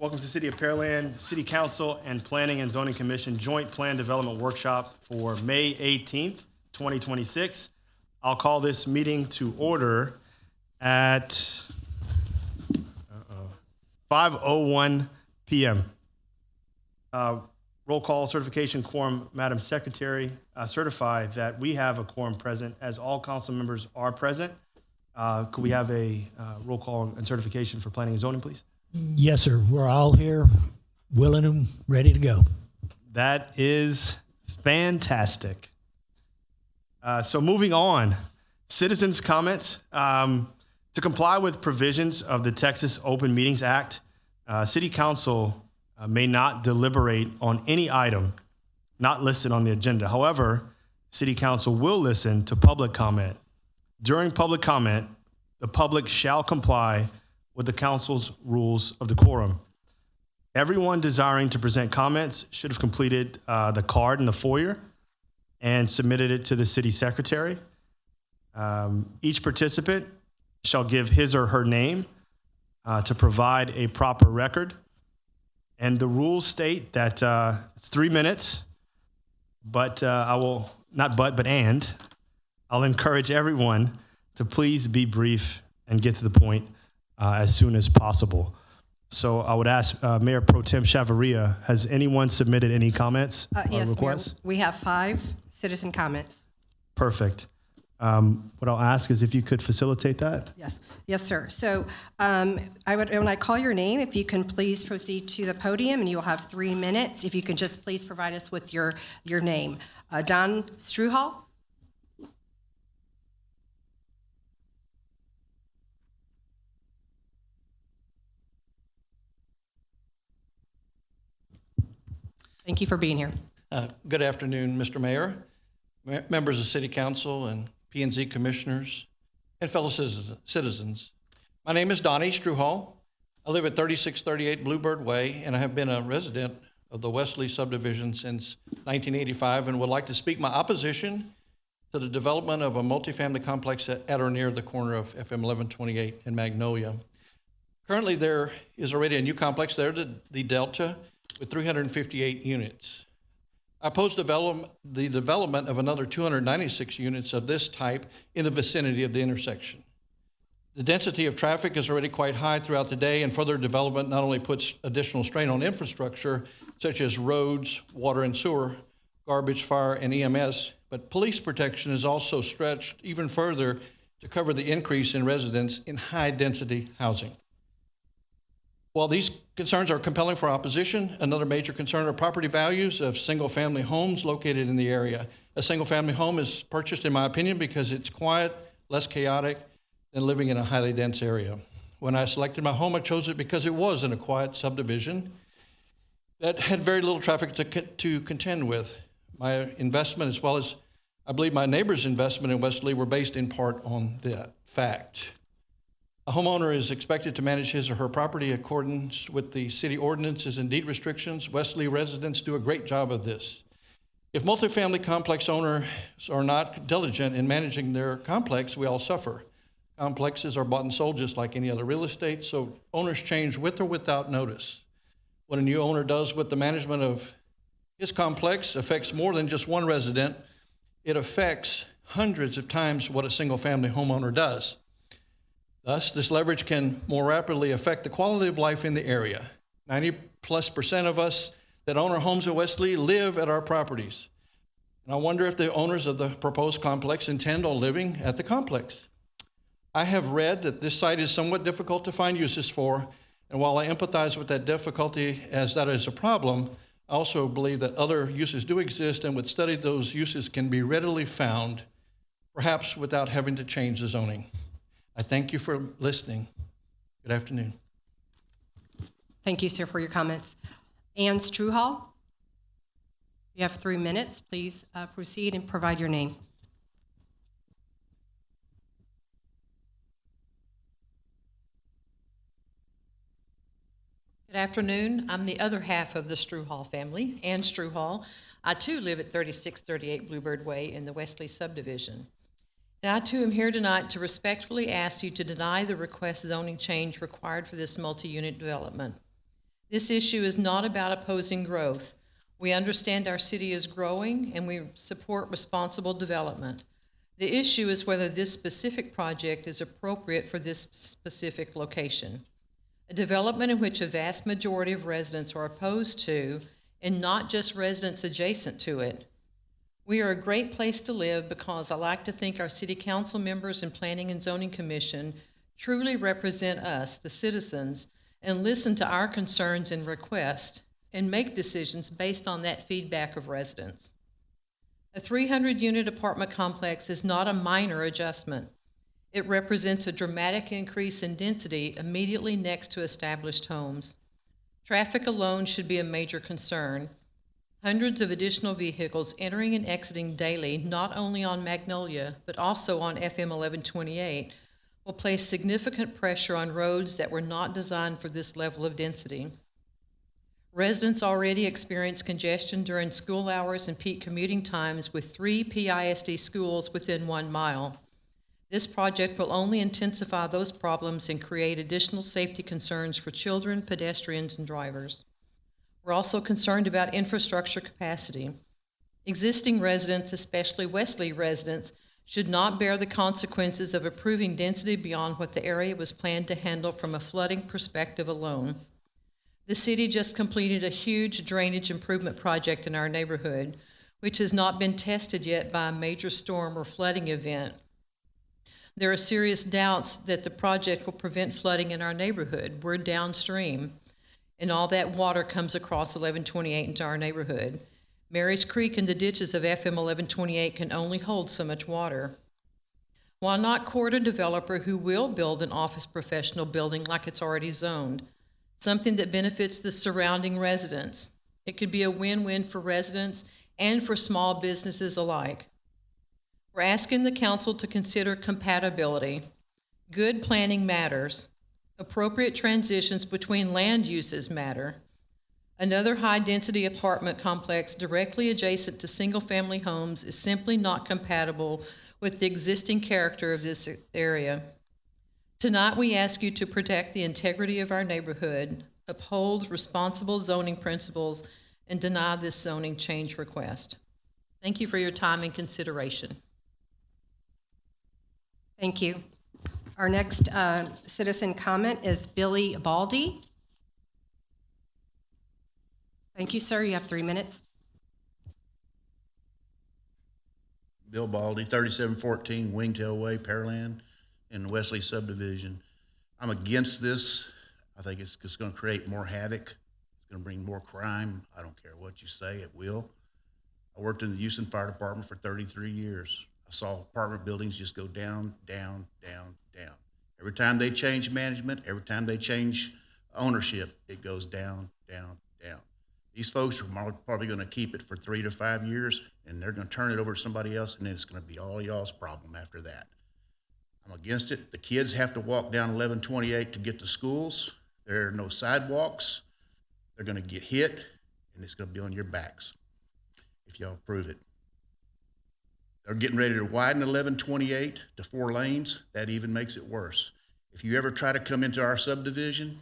Welcome to City of Pearland City Council and Planning and Zoning Commission Joint Plan Development Workshop for May 18th, 2026. I'll call this meeting to order at 5:01 p.m. Roll call certification quorum. Madam Secretary, certify that we have a quorum present as all council members are present. Could we have a roll call and certification for planning and zoning, please? Yes, sir. We're all here, willing and ready to go. That is fantastic. So moving on, citizens' comments. To comply with provisions of the Texas Open Meetings Act, City Council may not deliberate on any item not listed on the agenda. However, City Council will listen to public comment. During public comment, the public shall comply with the council's rules of decorum. Everyone desiring to present comments should have completed the card in the foyer and submitted it to the city secretary. Each participant shall give his or her name to provide a proper record. And the rules state that it's 3 minutes, but I'll encourage everyone to please be brief and get to the point as soon as possible. So I would ask Mayor Pro Tem Chavarria, has anyone submitted any comments or Yes, requests? Mayor, we have 5 citizen comments. Perfect. What I'll ask is if you could facilitate that. Yes, sir. So when I call your name, if you can please proceed to the podium, and you will have 3 minutes. If you can just please provide us with your name. Don Struhall. Thank you for being here. Good afternoon, Mr. Mayor, members of City Council and P&Z commissioners, and fellow citizens. My name is Donnie Struhall. I live at 3638 Bluebird Way, and I have been a resident of the Wesley subdivision since 1985 and would like to speak my opposition to the development of a multifamily complex at or near the corner of FM 1128 and Magnolia. Currently, there is already a new complex there, the Delta, with 358 units. I oppose the development of another 296 units of this type in the vicinity of the intersection. The density of traffic is already quite high throughout the day, and further development not only puts additional strain on infrastructure, such as roads, water and sewer, garbage, fire, and EMS, but police protection is also stretched even further to cover the increase in residents in high-density housing. While these concerns are compelling for opposition, another major concern are property values of single-family homes located in the area. A single-family home is purchased, in my opinion, because it's quiet, less chaotic than living in a highly dense area. When I selected my home, I chose it because it was in a quiet subdivision that had very little traffic to contend with. My investment, as well as I believe my neighbor's investment in Wesley, were based in part on that fact. A homeowner is expected to manage his or her property in accordance with the city ordinances and deed restrictions. Wesley residents do a great job of this. If multifamily complex owners are not diligent in managing their complex, we all suffer. Complexes are bought and sold just like any other real estate, so owners change with or without notice. What a new owner does with the management of his complex affects more than just one resident. It affects hundreds of times what a single-family homeowner does. Thus, this leverage can more rapidly affect the quality of life in the area. 90+% of us that own our homes at Wesley live at our properties. And I wonder if the owners of the proposed complex intend on living at the complex. I have read that this site is somewhat difficult to find uses for, and while I empathize with that difficulty as that is a problem, I also believe that other uses do exist, and with study, those uses can be readily found, perhaps without having to change the zoning. I thank you for listening. Good afternoon. Thank you, sir, for your comments. Ann Struhall, you have 3 minutes. Please proceed and provide your name. Good afternoon. I'm the other half of the Struhall family, Ann Struhall. I too live at 3638 Bluebird Way in the Wesley subdivision. And I too am here tonight to respectfully ask you to deny the request zoning change required for this multi-unit development. This issue is not about opposing growth. We understand our city is growing and we support responsible development. The issue is whether this specific project is appropriate for this specific location. A development in which a vast majority of residents are opposed to, and not just residents adjacent to it. We are a great place to live because I like to think our city council members and Planning and Zoning Commission truly represent us, the citizens, and listen to our concerns and requests and make decisions based on that feedback of residents. A 300-unit apartment complex is not a minor adjustment. It represents a dramatic increase in density immediately next to established homes. Traffic alone should be a major concern. Hundreds of additional vehicles entering and exiting daily, not only on Magnolia, but also on FM 1128, will place significant pressure on roads that were not designed for this level of density. Residents already experience congestion during school hours and peak commuting times with 3 PISD schools within 1 mile. This project will only intensify those problems and create additional safety concerns for children, pedestrians, and drivers. We're also concerned about infrastructure capacity. Existing residents, especially Wesley residents, should not bear the consequences of approving density beyond what the area was planned to handle from a flooding perspective alone. The city just completed a huge drainage improvement project in our neighborhood, which has not been tested yet by a major storm or flooding event. There are serious doubts that the project will prevent flooding in our neighborhood. We're downstream, and all that water comes across 1128 into our neighborhood. Mary's Creek and the ditches of FM 1128 can only hold so much water. Why not court a developer who will build an office professional building like it's already zoned? Something that benefits the surrounding residents. It could be a win-win for residents and for small businesses alike. We're asking the council to consider compatibility. Good planning matters. Appropriate transitions between land uses matter. Another high-density apartment complex directly adjacent to single-family homes is simply not compatible with the existing character of this area. Tonight, we ask you to protect the integrity of our neighborhood, uphold responsible zoning principles, and deny this zoning change request. Thank you for your time and consideration. Thank you. Our next citizen comment is Billy Baldy. Thank you, sir. You have 3 minutes. Bill Baldy, 3714 Wingtail Way, Pearland, in the Wesley subdivision. I'm against this. I think it's just going to create more havoc. It's going to bring more crime. I don't care what you say, it will. I worked in the Houston Fire Department for 33 years. I saw apartment buildings just go down, down, down, down. Every time they change management, every time they change ownership, it goes down, down, down. These folks are probably going to keep it for 3 to 5 years, and they're going to turn it over to somebody else, and then it's going to be all y'all's problem after that. I'm against it. The kids have to walk down 1128 to get to schools. There are no sidewalks. They're going to get hit, and it's going to be on your backs if y'all approve it. They're getting ready to widen 1128 to 4 lanes. That even makes it worse. If you ever try to come into our subdivision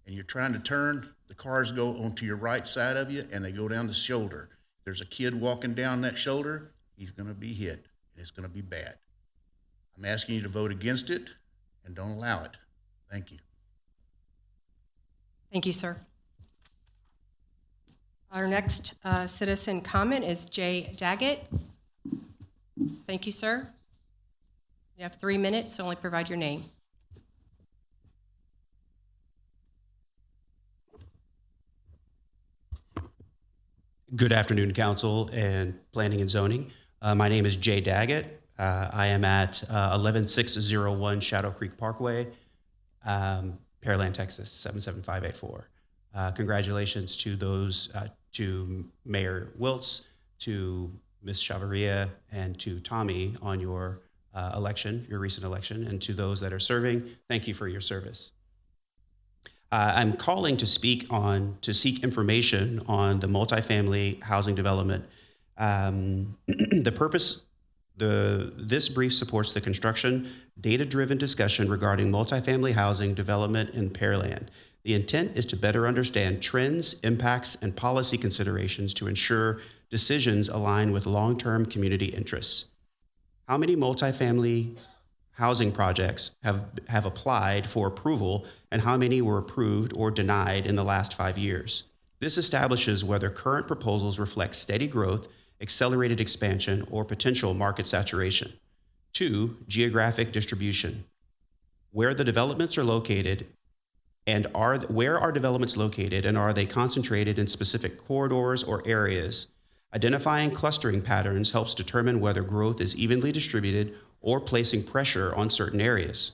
and you're trying to turn, the cars go onto your right side of you and they go down the shoulder. If there's a kid walking down that shoulder, he's going to be hit, and it's going to be bad. I'm asking you to vote against it and don't allow it. Thank you. Thank you, sir. Our next citizen comment is Jay Daggett. Thank you, sir. You have 3 minutes, so only provide your name. Good afternoon, Council and Planning and Zoning. My name is Jay Daggett. I am at 11601 Shadow Creek Parkway, Pearland, Texas, 77584. Congratulations to those, to Mayor Wiltz, to Ms. Chavarria, and to Tommy on your election, your recent election, and to those that are serving, thank you for your service. I'm calling to seek information on the multifamily housing development. This brief supports the construction, data-driven discussion regarding multifamily housing development in Pearland. The intent is to better understand trends, impacts, and policy considerations to ensure decisions align with long-term community interests. How many multifamily housing projects have applied for approval, and how many were approved or denied in the last 5 years? This establishes whether current proposals reflect steady growth, accelerated expansion, or potential market saturation. 2, geographic distribution. Where the developments are located and where are developments located, and are they concentrated in specific corridors or areas? Identifying clustering patterns helps determine whether growth is evenly distributed or placing pressure on certain areas.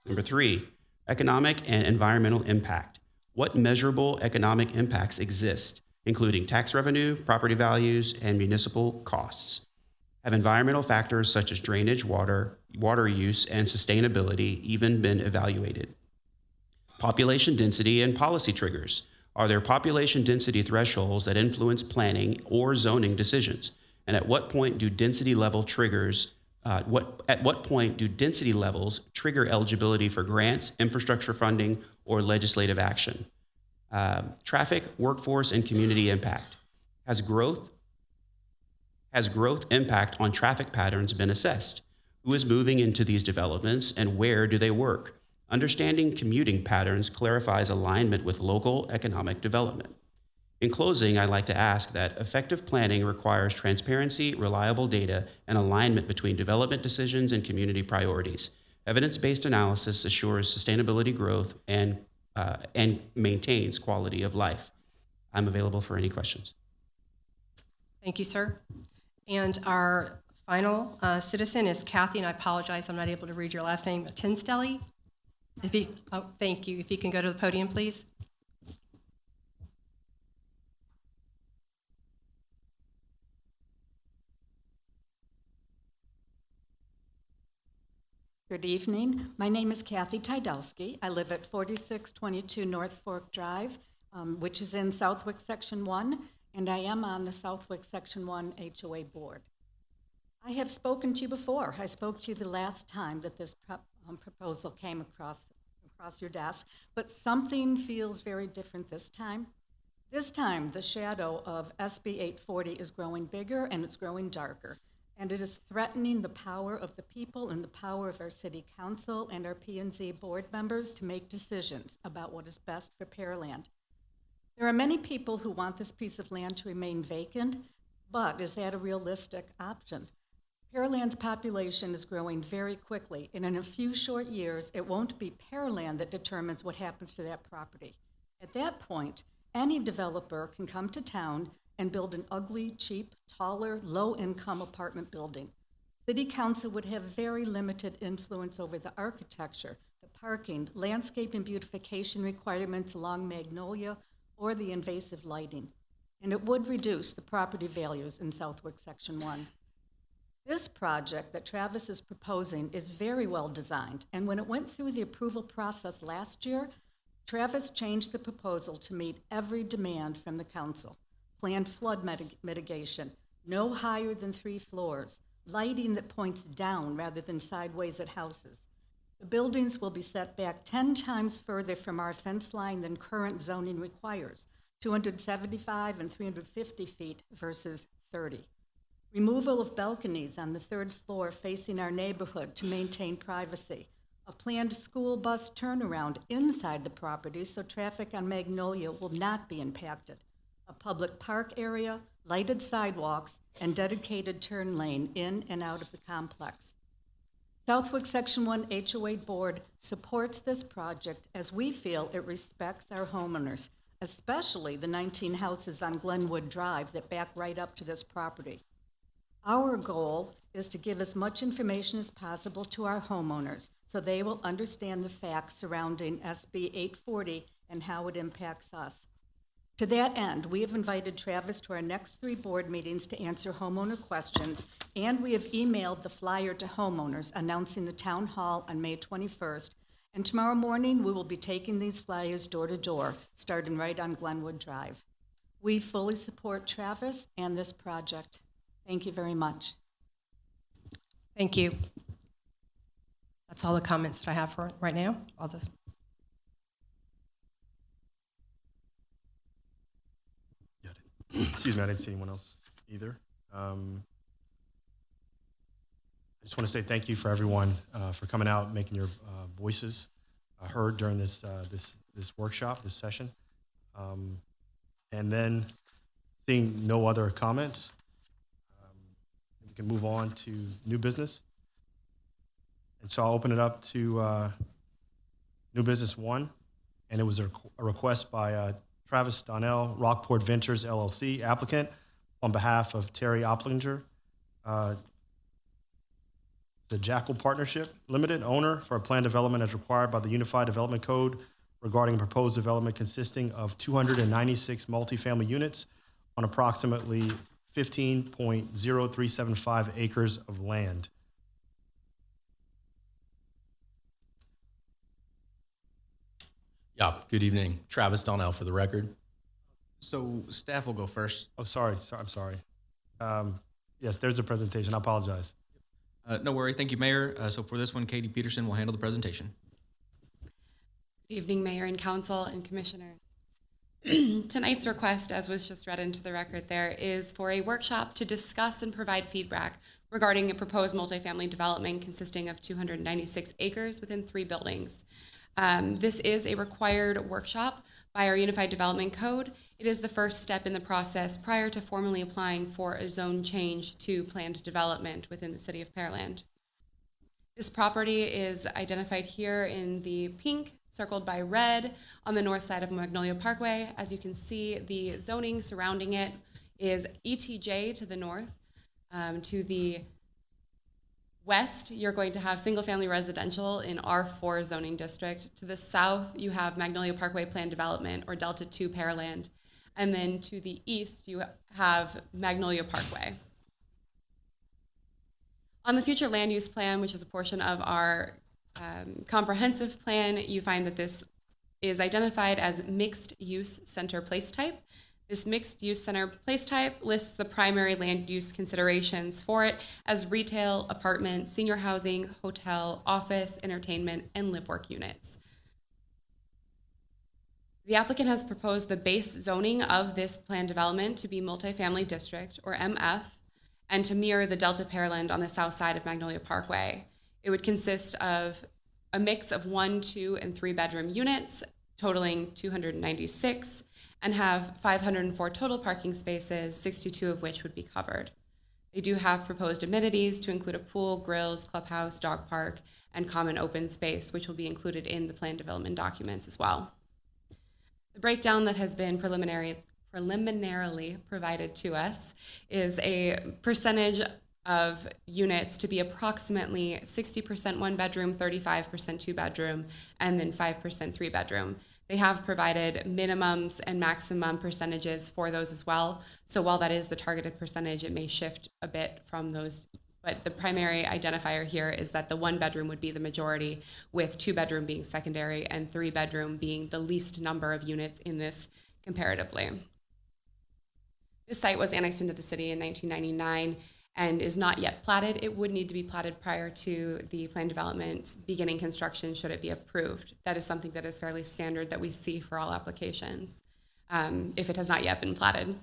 Number 3, economic and environmental impact. What measurable economic impacts exist, including tax revenue, property values, and municipal costs? Have environmental factors such as drainage, water use, and sustainability even been evaluated? Population density and policy triggers. Are there population density thresholds that influence planning or zoning decisions? And at what point do density level triggers at what point do density levels trigger eligibility for grants, infrastructure funding, or legislative action? Traffic, workforce, and community impact. Has growth impact on traffic patterns been assessed? Who is moving into these developments, and where do they work? Understanding commuting patterns clarifies alignment with local economic development. In closing, I'd like to ask that effective planning requires transparency, reliable data, and alignment between development decisions and community priorities. Evidence-based analysis assures sustainability growth and maintains quality of life. I'm available for any questions. Thank you, sir. And our final citizen is Kathy, and I apologize, I'm not able to read your last name, Tinstelli. Thank you. If you can go to the podium, please. Good evening. My name is Kathy Tydowski. I live at 4622 North Fork Drive, which is in Southwick Section 1, and I am on the Southwick Section 1 HOA board. I have spoken to you before. I spoke to you the last time that this proposal came across your desk, but something feels very different this time. This time, the shadow of SB 840 is growing bigger and it's growing darker, and it is threatening the power of the people and the power of our city council and our P&Z board members to make decisions about what is best for Pearland. There are many people who want this piece of land to remain vacant, but is that a realistic option? Pearland's population is growing very quickly, and in a few short years, it won't be Pearland that determines what happens to that property. At that point, any developer can come to town and build an ugly, cheap, taller, low-income apartment building. City Council would have very limited influence over the architecture, the parking, landscape and beautification requirements along Magnolia, or the invasive lighting. And it would reduce the property values in Southwick Section 1. This project that Travis is proposing is very well designed, and when it went through the approval process last year, Travis changed the proposal to meet every demand from the council. Planned flood mitigation, no higher than 3 floors, lighting that points down rather than sideways at houses. The buildings will be set back 10 times further from our fence line than current zoning requires, 275 and 350 feet versus 30. Removal of balconies on the 3rd floor facing our neighborhood to maintain privacy. A planned school bus turnaround inside the property so traffic on Magnolia will not be impacted. A public park area, lighted sidewalks, and dedicated turn lane in and out of the complex. Southwick Section 1 HOA Board supports this project as we feel it respects our homeowners, especially the 19 houses on Glenwood Drive that back right up to this property. Our goal is to give as much information as possible to our homeowners so they will understand the facts surrounding SB 840 and how it impacts us. To that end, we have invited Travis to our next 3 board meetings to answer homeowner questions, and we have emailed the flyer to homeowners announcing the town hall on May 21st, and tomorrow morning we will be taking these flyers door to door, starting right on Glenwood Drive. We fully support Travis and this project. Thank you very much. Thank you. That's all the comments that I have for right now. Excuse me, I didn't see anyone else either. I just want to say thank you for everyone for coming out, making your voices heard during this workshop, this session. And then seeing no other comments, we can move on to new business. And so I'll open it up to new business 1. And it was a request by Travis Donnell, Rockport Ventures LLC, applicant, on behalf of Terry Opplinger, the Jackal Partnership Limited, owner, for a plan development as required by the Unified Development Code regarding proposed development consisting of 296 multifamily units on approximately 15.0375 acres of land. Yeah, good evening. Travis Donnell for the record. So staff will go first. Oh, sorry, I'm sorry. Yes, there's a presentation. I apologize. No worry. Thank you, Mayor. So for this one, Katie Peterson will handle the presentation. Good evening, Mayor and Council and Commissioners. Tonight's request, as was just read into the record there, is for a workshop to discuss and provide feedback regarding a proposed multifamily development consisting of 296 acres within 3 buildings. This is a required workshop by our Unified Development Code. It is the first step in the process prior to formally applying for a zone change to planned development within the city of Pearland. This property is identified here in the pink, circled by red, on the north side of Magnolia Parkway. As you can see, the zoning surrounding it is ETJ to the north. To the west, you're going to have single-family residential in R4 zoning district. To the south, you have Magnolia Parkway Planned Development, or Delta 2 Pearland. And then to the east, you have Magnolia Parkway. On the future land use plan, which is a portion of our comprehensive plan, you find that this is identified as mixed use center place type. This mixed use center place type lists the primary land use considerations for it as retail, apartment, senior housing, hotel, office, entertainment, and live work units. The applicant has proposed the base zoning of this planned development to be multifamily district, or MF, and to mirror the Delta Pearland on the south side of Magnolia Parkway. It would consist of a mix of 1, 2, and 3 bedroom units, totaling 296, and have 504 total parking spaces, 62 of which would be covered. They do have proposed amenities to include a pool, grills, clubhouse, dog park, and common open space, which will be included in the planned development documents as well. The breakdown that has been preliminarily provided to us is a percentage of units to be approximately 60% 1 bedroom, 35% 2 bedroom, and then 5% 3 bedroom. They have provided minimums and maximum percentages for those as well. So while that is the targeted percentage, it may shift a bit from those. But the primary identifier here is that the 1 bedroom would be the majority, with 2 bedroom being secondary and 3 bedroom being the least number of units in this comparatively. This site was annexed into the city in 1999 and is not yet platted. It would need to be platted prior to the planned development beginning construction should it be approved. That is something that is fairly standard that we see for all applications if it has not yet been platted.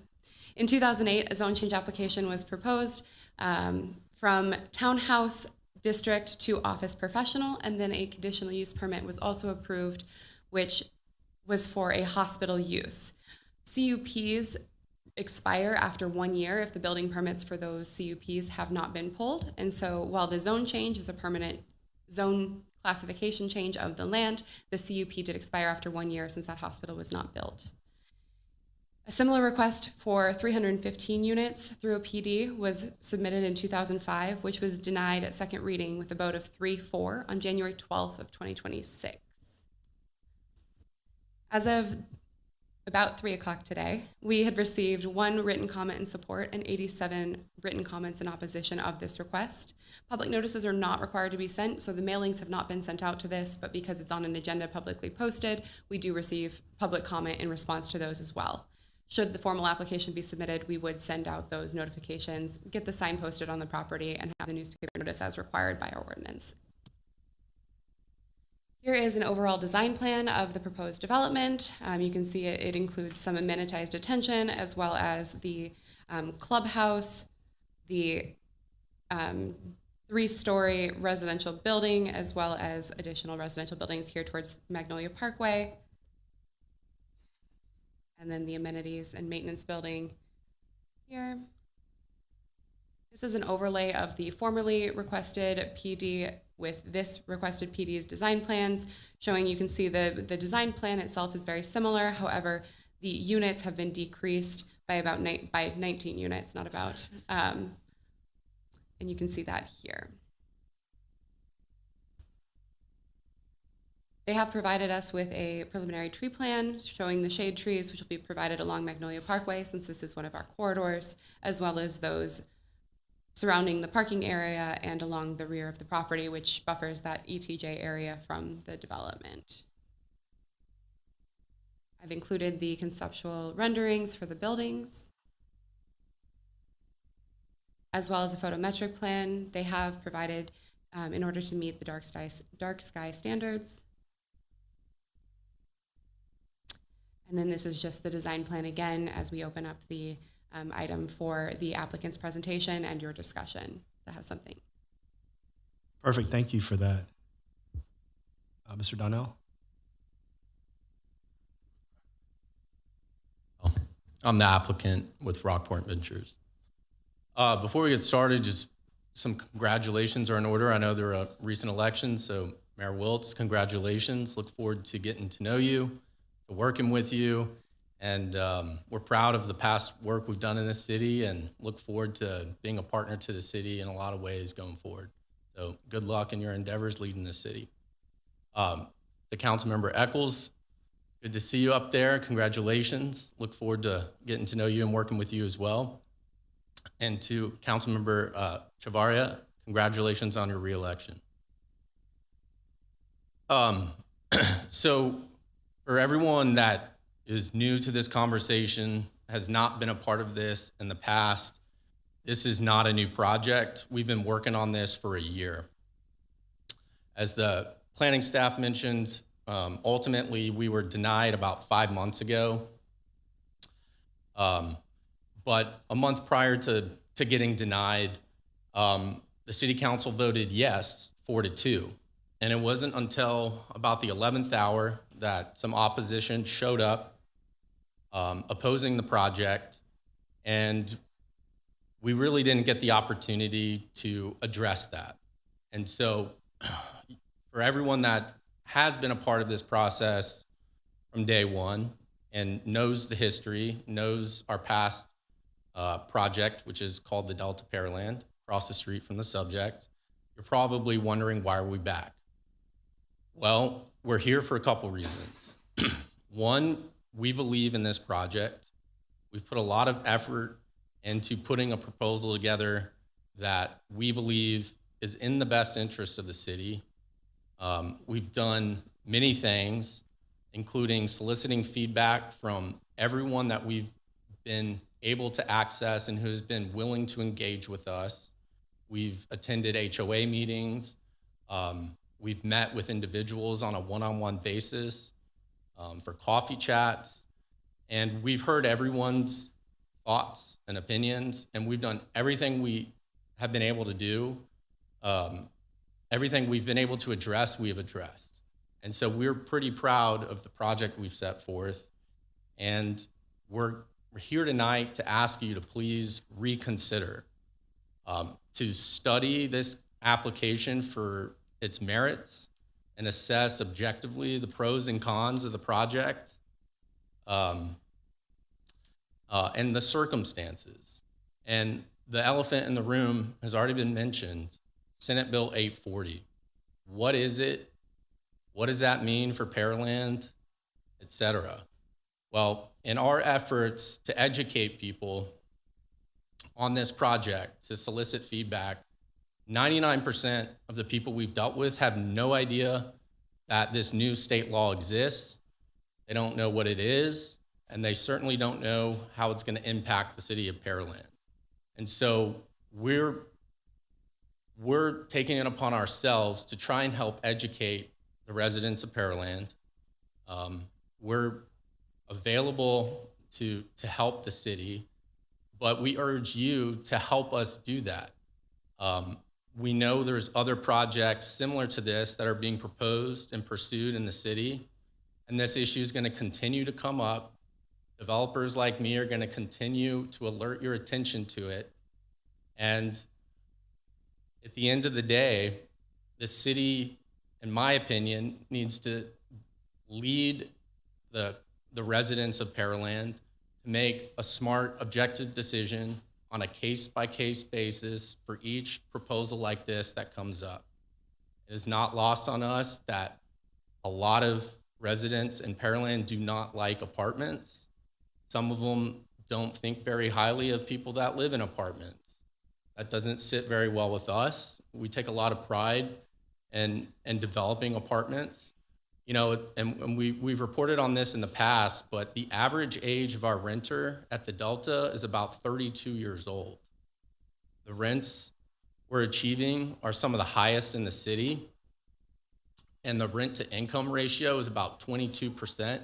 In 2008, a zone change application was proposed from townhouse district to office professional, and then a conditional use permit was also approved, which was for a hospital use. CUPs expire after 1 year if the building permits for those CUPs have not been pulled. And so while the zone change is a permanent zone classification change of the land, the CUP did expire after 1 year since that hospital was not built. A similar request for 315 units through a PD was submitted in 2005, which was denied at second reading with a vote of 3-4 on January 12th of 2026. As of about 3 o'clock today, we had received 1 written comment in support and 87 written comments in opposition of this request. Public notices are not required to be sent, so the mailings have not been sent out to this, but because it's on an agenda publicly posted, we do receive public comment in response to those as well. Should the formal application be submitted, we would send out those notifications, get the sign posted on the property, and have the newspaper notice as required by our ordinance. Here is an overall design plan of the proposed development. You can see it includes some amenitized detention as well as the clubhouse, the 3-story residential building, as well as additional residential buildings here towards Magnolia Parkway. And then the amenities and maintenance building here. This is an overlay of the formerly requested PD with this requested PD's design plans, showing you can see the design plan itself is very similar. However, the units have been decreased by about 19 units, not about. And you can see that here. They have provided us with a preliminary tree plan showing the shade trees, which will be provided along Magnolia Parkway, since this is one of our corridors, as well as those surrounding the parking area and along the rear of the property, which buffers that ETJ area from the development. I've included the conceptual renderings for the buildings, as well as a photometric plan they have provided in order to meet the dark sky standards. And then this is just the design plan again as we open up the item for the applicant's presentation and your discussion to have something. Perfect. Thank you for that. Mr. Donnell? I'm the applicant with Rockport Ventures. Before we get started, just some congratulations are in order. I know there are recent elections, so Mayor Wiltz, congratulations. Look forward to getting to know you, to working with you, and we're proud of the past work we've done in this city and look forward to being a partner to the city in a lot of ways going forward. So good luck in your endeavors leading this city. To Councilmember Eccles, good to see you up there. Congratulations. Look forward to getting to know you and working with you as well. And to Councilmember Chavaria, congratulations on your reelection. So for everyone that is new to this conversation, has not been a part of this in the past, this is not a new project. We've been working on this for a year. As the planning staff mentioned, ultimately we were denied about 5 months ago. But a month prior to getting denied, the city council voted yes, 4-2. And it wasn't until about the 11th hour that some opposition showed up opposing the project, and we really didn't get the opportunity to address that. And so for everyone that has been a part of this process from day one and knows the history, knows our past project, which is called the Delta Pearland, across the street from the subject, you're probably wondering, why are we back? Well, we're here for a couple reasons. One, we believe in this project. We've put a lot of effort into putting a proposal together that we believe is in the best interest of the city. We've done many things, including soliciting feedback from everyone that we've been able to access and who's been willing to engage with us. We've attended HOA meetings. We've met with individuals on a one-on-one basis for coffee chats. And we've heard everyone's thoughts and opinions, and we've done everything we have been able to do. Everything we've been able to address, we have addressed. And so we're pretty proud of the project we've set forth. And we're here tonight to ask you to please reconsider, to study this application for its merits and assess objectively the pros and cons of the project and the circumstances. And the elephant in the room has already been mentioned, Senate Bill 840. What is it? What does that mean for Pearland, et cetera? Well, in our efforts to educate people on this project, to solicit feedback, 99% of the people we've dealt with have no idea that this new state law exists. They don't know what it is, and they certainly don't know how it's going to impact the city of Pearland. And so we're taking it upon ourselves to try and help educate the residents of Pearland. We're available to help the city, but we urge you to help us do that. We know there's other projects similar to this that are being proposed and pursued in the city, and this issue is going to continue to come up. Developers like me are going to continue to alert your attention to it. And at the end of the day, the city, in my opinion, needs to lead the residents of Pearland to make a smart, objective decision on a case-by-case basis for each proposal like this that comes up. It is not lost on us that a lot of residents in Pearland do not like apartments. Some of them don't think very highly of people that live in apartments. That doesn't sit very well with us. We take a lot of pride in developing apartments. You know, and we've reported on this in the past, but the average age of our renter at the Delta is about 32 years old. The rents we're achieving are some of the highest in the city, and the rent to income ratio is about 22%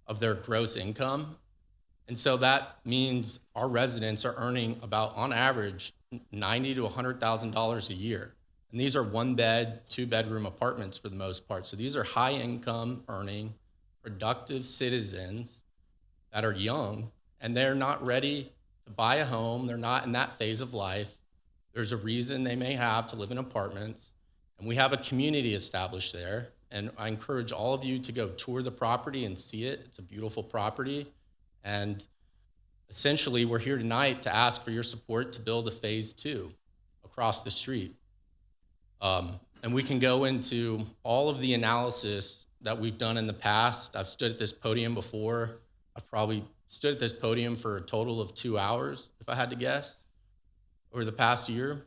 of their gross income. And so that means our residents are earning about, on average, $90,000 to $100,000 a year. And these are 1-bed, 2-bedroom apartments for the most part. So these are high income earning, productive citizens that are young, and they're not ready to buy a home. They're not in that phase of life. There's a reason they may have to live in apartments. And we have a community established there. And I encourage all of you to go tour the property and see it. It's a beautiful property. And essentially, we're here tonight to ask for your support to build a phase 2 across the street. And we can go into all of the analysis that we've done in the past. I've stood at this podium before. I've probably stood at this podium for a total of 2 hours, if I had to guess, over the past year.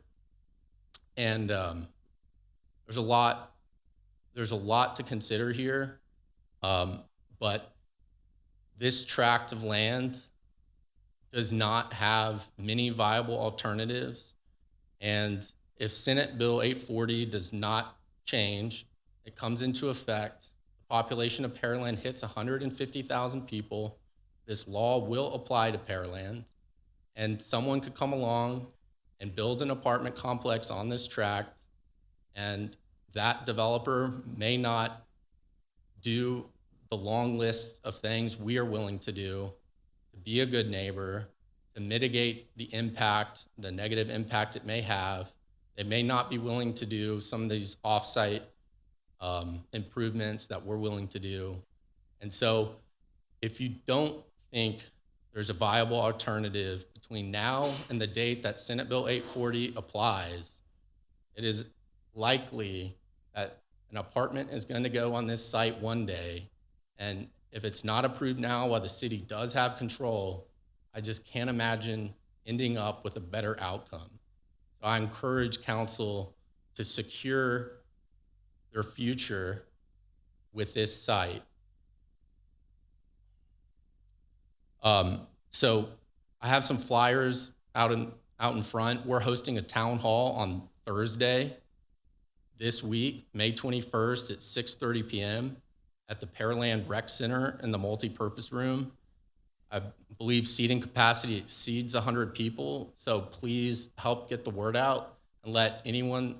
And there's a lot to consider here. But this tract of land does not have many viable alternatives. And if Senate Bill 840 does not change, it comes into effect, the population of Pearland hits 150,000 people. This law will apply to Pearland, and someone could come along and build an apartment complex on this tract, and that developer may not do the long list of things we are willing to do to be a good neighbor, to mitigate the impact, the negative impact it may have. They may not be willing to do some of these off-site improvements that we're willing to do. And so if you don't think there's a viable alternative between now and the date that Senate Bill 840 applies, it is likely that an apartment is going to go on this site one day. And if it's not approved now while the city does have control, I just can't imagine ending up with a better outcome. So I encourage council to secure their future with this site. So I have some flyers out in front. We're hosting a town hall on Thursday this week, May 21st at 6:30 p.m. at the Pearland Rec Center in the multipurpose room. I believe seating capacity exceeds 100 people, so please help get the word out and let anyone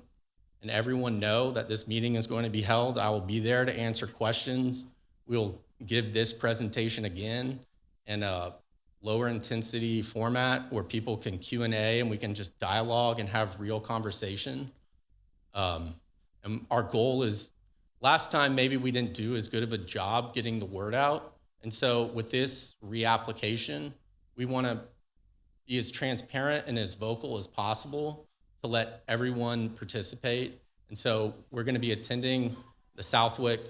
and everyone know that this meeting is going to be held. I will be there to answer questions. We'll give this presentation again in a lower intensity format where people can Q&A and we can just dialogue and have real conversation. And our goal is, last time maybe we didn't do as good of a job getting the word out. And so with this reapplication, we want to be as transparent and as vocal as possible to let everyone participate. And so we're going to be attending the Southwick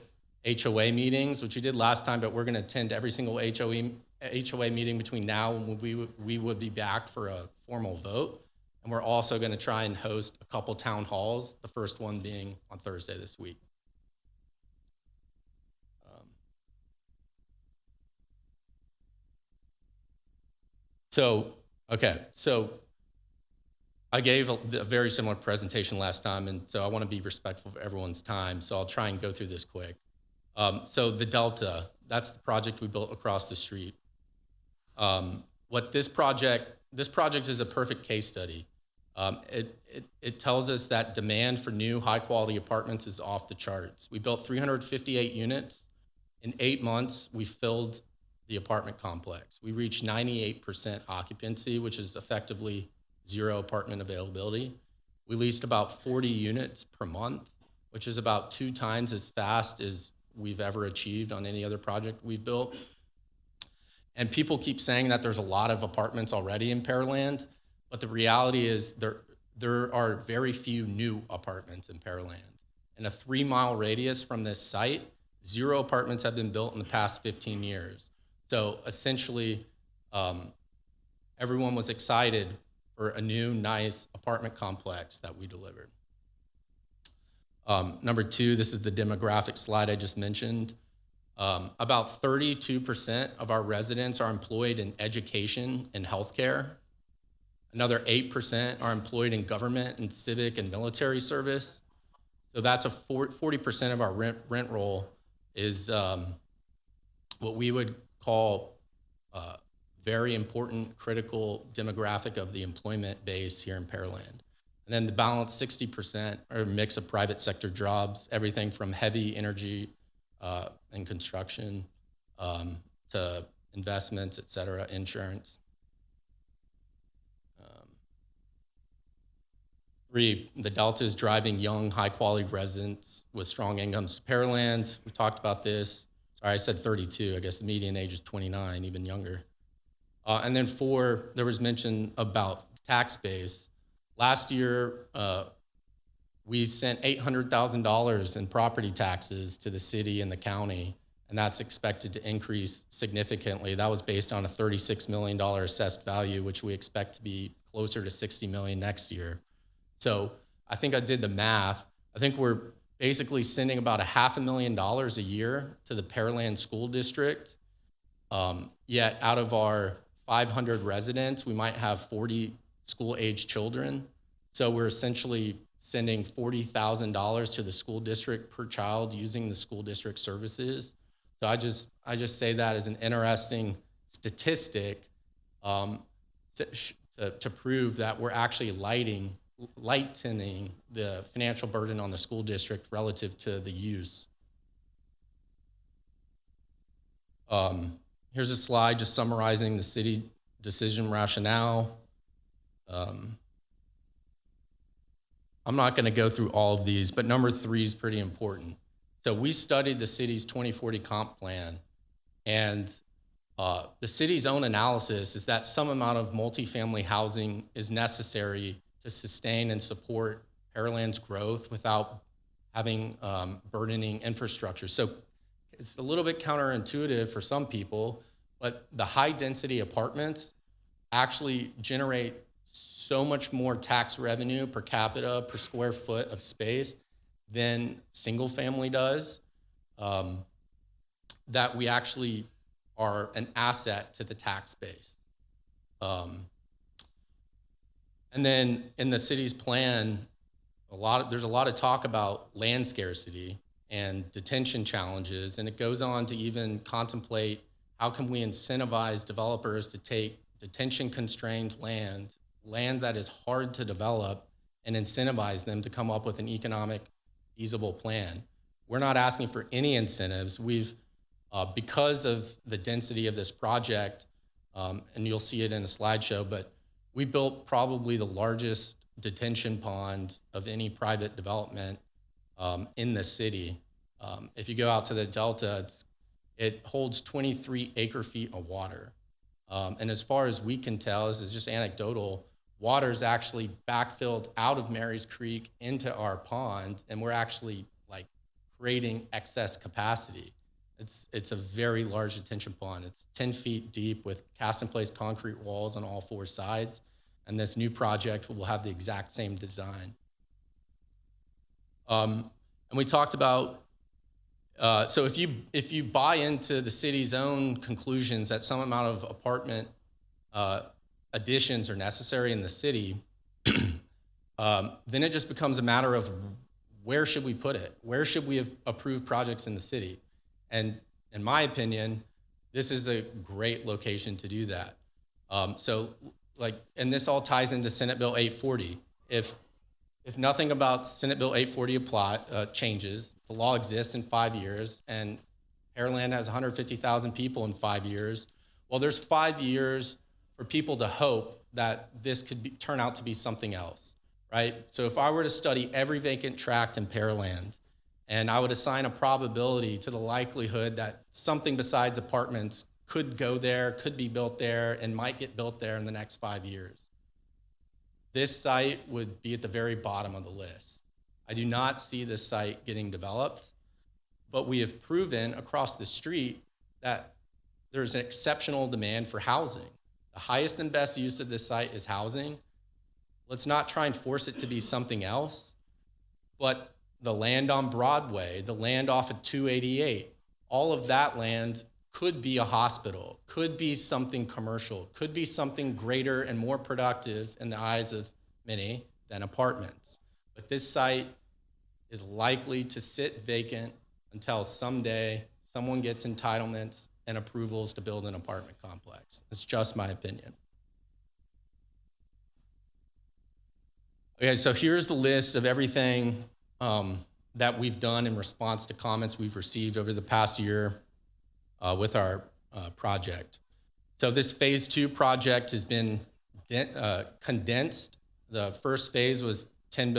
HOA meetings, which we did last time, but we're going to attend every single HOA meeting between now and when we would be back for a formal vote. And we're also going to try and host a couple town halls, the first one being on Thursday this week. So I gave a very similar presentation last time, and so I want to be respectful of everyone's time, so I'll try and go through this quick. So the Delta, that's the project we built across the street. What this project is a perfect case study. It tells us that demand for new high-quality apartments is off the charts. We built 358 units. In 8 months, we filled the apartment complex. We reached 98% occupancy, which is effectively zero apartment availability. We leased about 40 units per month, which is about 2 times as fast as we've ever achieved on any other project we've built. And people keep saying that there's a lot of apartments already in Pearland, but the reality is there are very few new apartments in Pearland. In a 3-mile radius from this site, 0 apartments have been built in the past 15 years. So essentially, everyone was excited for a new, nice apartment complex that we delivered. Number 2, this is the demographic slide I just mentioned. About 32% of our residents are employed in education and healthcare. Another 8% are employed in government and civic and military service. So that's a 40% of our rent roll is what we would call very important, critical demographic of the employment base here in Pearland. And then the balance, 60%, are a mix of private sector jobs, everything from heavy energy and construction to investments, et cetera, insurance. 3, the Delta is driving young, high-quality residents with strong incomes to Pearland. We talked about this. Sorry, I said 32. I guess the median age is 29, even younger. And then 4, there was mention about tax base. Last year, we sent $800,000 in property taxes to the city and the county, and that's expected to increase significantly. That was based on a $36 million assessed value, which we expect to be closer to $60 million next year. So I think I did the math. I think we're basically sending about $500,000 a year to the Pearland School District. Yet out of our 500 residents, we might have 40 school-age children. So we're essentially sending $40,000 to the school district per child using the school district services. So I just say that as an interesting statistic to prove that we're actually lightening the financial burden on the school district relative to the use. Here's a slide just summarizing the city decision rationale. I'm not going to go through all of these, but number 3 is pretty important. So we studied the city's 2040 comp plan, and the city's own analysis is that some amount of multifamily housing is necessary to sustain and support Pearland's growth without having burdening infrastructure. So it's a little bit counterintuitive for some people, but the high density apartments actually generate so much more tax revenue per capita, per square foot of space than single family does, that we actually are an asset to the tax base. And then in the city's plan, there's a lot of talk about land scarcity and detention challenges, and it goes on to even contemplate how can we incentivize developers to take detention-constrained land that is hard to develop, and incentivize them to come up with an economic, feasible plan. We're not asking for any incentives. We've, because of the density of this project, and you'll see it in the slideshow, but we built probably the largest detention pond of any private development in the city. If you go out to the Delta, it holds 23 acre-feet of water. And as far as we can tell, this is just anecdotal, water is actually backfilled out of Mary's Creek into our pond, and we're actually like creating excess capacity. It's a very large detention pond. It's 10 feet deep with cast-in-place concrete walls on all 4 sides, and this new project will have the exact same design. And we talked about, so if you buy into the city's own conclusions that some amount of apartment additions are necessary in the city, then it just becomes a matter of where should we put it? Where should we have approved projects in the city? And in my opinion, this is a great location to do that. And this all ties into Senate Bill 840. If nothing about Senate Bill 840 changes, the law exists in 5 years, and Pearland has 150,000 people in 5 years. Well, there's 5 years for people to hope that this could turn out to be something else, right? So if I were to study every vacant tract in Pearland, and I would assign a probability to the likelihood that something besides apartments could go there, could be built there, and might get built there in the next 5 years, this site would be at the very bottom of the list. I do not see this site getting developed, but we have proven across the street that there's an exceptional demand for housing. The highest and best use of this site is housing. Let's not try and force it to be something else, but the land on Broadway, the land off of 288, all of that land could be a hospital, could be something commercial, could be something greater and more productive in the eyes of many than apartments. But this site is likely to sit vacant until someday someone gets entitlements and approvals to build an apartment complex. It's just my opinion. Okay, so here's the list of everything that we've done in response to comments we've received over the past year with our project. So this phase 2 project has been condensed. The first phase was 10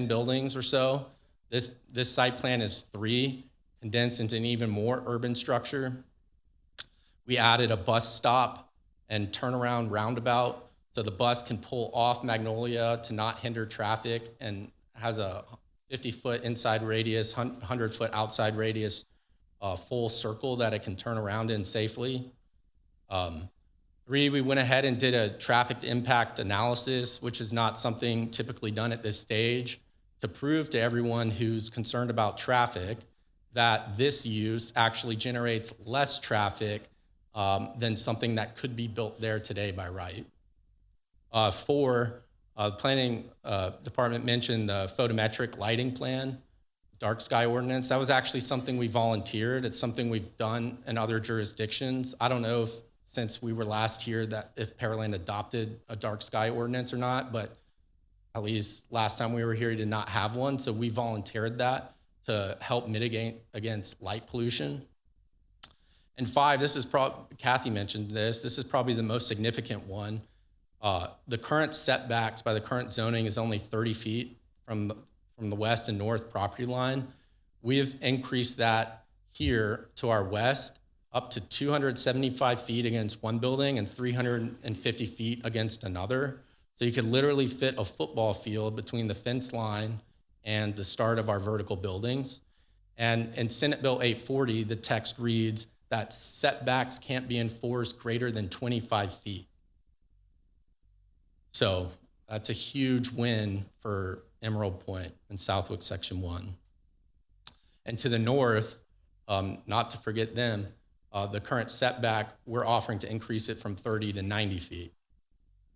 buildings or so. This site plan is 3, condensed into an even more urban structure. We added a bus stop and turnaround roundabout so the bus can pull off Magnolia to not hinder traffic, and has a 50-foot inside radius, 100-foot outside radius, full circle that it can turn around in safely. 3, we went ahead and did a traffic impact analysis, which is not something typically done at this stage, to prove to everyone who's concerned about traffic that this use actually generates less traffic than something that could be built there today by right. 4, the planning department mentioned the photometric lighting plan, dark sky ordinance. That was actually something we volunteered. It's something we've done in other jurisdictions. I don't know if, since we were last here, that if Pearland adopted a dark sky ordinance or not, but at least last time we were here, he did not have one. So we volunteered that to help mitigate against light pollution. And 5, this is Kathy mentioned this is probably the most significant one. The current setbacks by the current zoning is only 30 feet from the west and north property line. We have increased that here to our west up to 275 feet against one building and 350 feet against another. So you could literally fit a football field between the fence line and the start of our vertical buildings. And in Senate Bill 840, the text reads that setbacks can't be enforced greater than 25 feet. So that's a huge win for Emerald Point and Southwick Section 1. And to the north, not to forget them, the current setback, we're offering to increase it from 30 to 90 feet.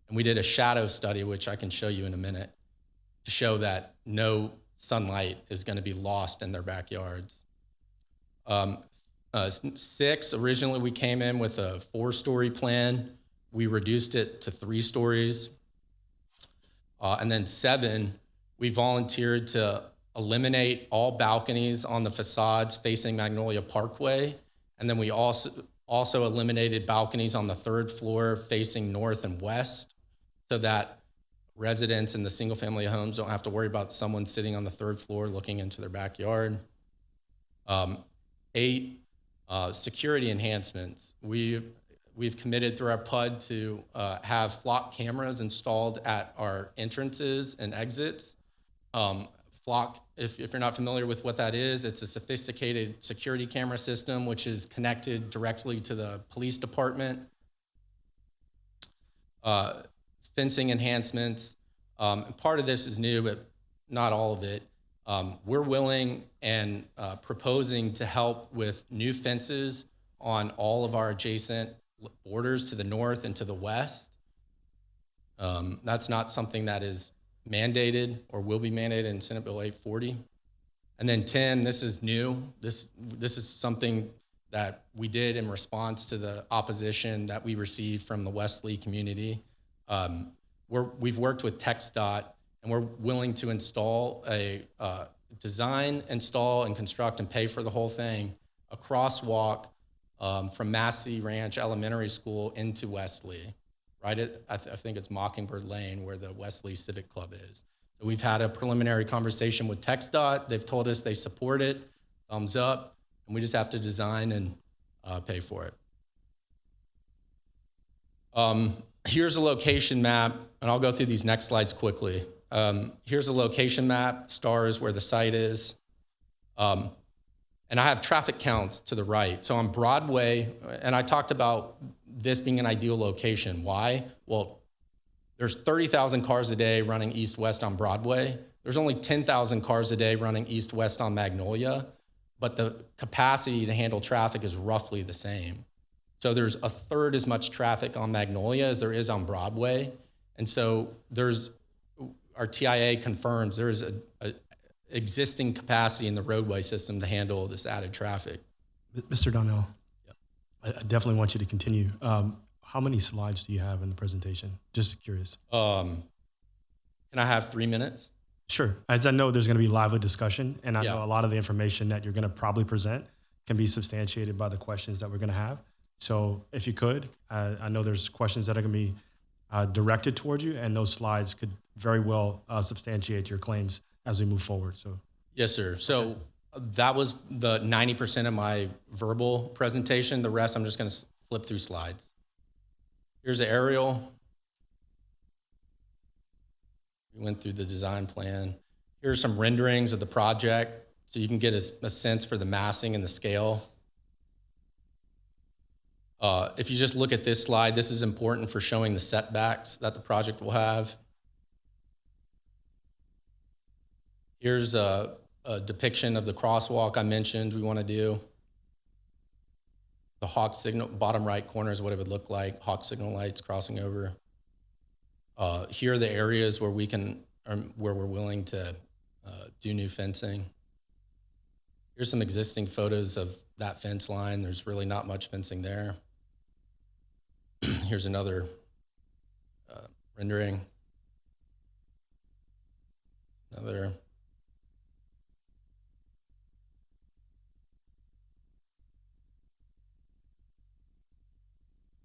And we did a shadow study, which I can show you in a minute, to show that no sunlight is going to be lost in their backyards. 6, originally we came in with a 4-story plan. We reduced it to 3 stories. And then 7, we volunteered to eliminate all balconies on the facades facing Magnolia Parkway. And then we also eliminated balconies on the 3rd floor facing north and west, so that residents in the single-family homes don't have to worry about someone sitting on the 3rd floor looking into their backyard. 8, security enhancements. We've committed through our PUD to have flock cameras installed at our entrances and exits. Flock, if you're not familiar with what that is, it's a sophisticated security camera system which is connected directly to the police department. Fencing enhancements. And part of this is new, but not all of it. We're willing and proposing to help with new fences on all of our adjacent borders to the north and to the west. That's not something that is mandated or will be mandated in Senate Bill 840. And then 10, this is new. This is something that we did in response to the opposition that we received from the Wesley community. We've worked with TxDOT, and we're willing to install design, install, and construct and pay for the whole thing, a crosswalk from Massey Ranch Elementary School into Wesley, right? I think it's Mockingbird Lane where the Wesley Civic Club is. So we've had a preliminary conversation with TxDOT. They've told us they support it, thumbs up, and we just have to design and pay for it. Here's a location map, and I'll go through these next slides quickly. Here's a location map, stars where the site is. And I have traffic counts to the right. So on Broadway, and I talked about this being an ideal location. Why? Well, there's 30,000 cars a day running east-west on Broadway. There's only 10,000 cars a day running east-west on Magnolia, but the capacity to handle traffic is roughly the same. So there's a third as much traffic on Magnolia as there is on Broadway. And so our TIA confirms there is a existing capacity in the roadway system to handle this added traffic. Mr. Donnell, Yep. I definitely want you to continue. How many slides do you have in the presentation? Just curious. Can I have 3 minutes? Sure. As I know, there's going to be lively discussion, and I Yeah. know a lot of the information that you're going to probably present can be substantiated by the questions that we're going to have. So if you could, I know there's questions that are going to be directed toward you, and those slides could very well substantiate your claims as we move forward. So Yes, sir. So that was the 90% of my verbal presentation. The rest, I'm just going to flip through slides. Here's an aerial. We went through the design plan. Here's some renderings of the project, so you can get a sense for the massing and the scale. If you just look at this slide, this is important for showing the setbacks that the project will have. Here's a depiction of the crosswalk I mentioned we want to do. The hawk signal, bottom right corner is what it would look like, hawk signal lights crossing over. Here are the areas where where we're willing to do new fencing. Here's some existing photos of that fence line. There's really not much fencing there. Here's another rendering. Another.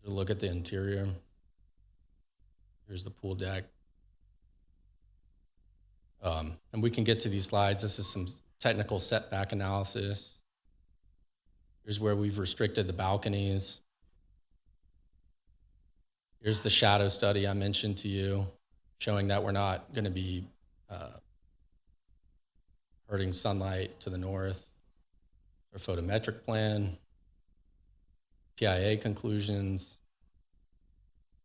Look at the interior. Here's the pool deck. And we can get to these slides. This is some technical setback analysis. Here's where we've restricted the balconies. Here's the shadow study I mentioned to you, showing that we're not going to be hurting sunlight to the north. Our photometric plan. TIA conclusions.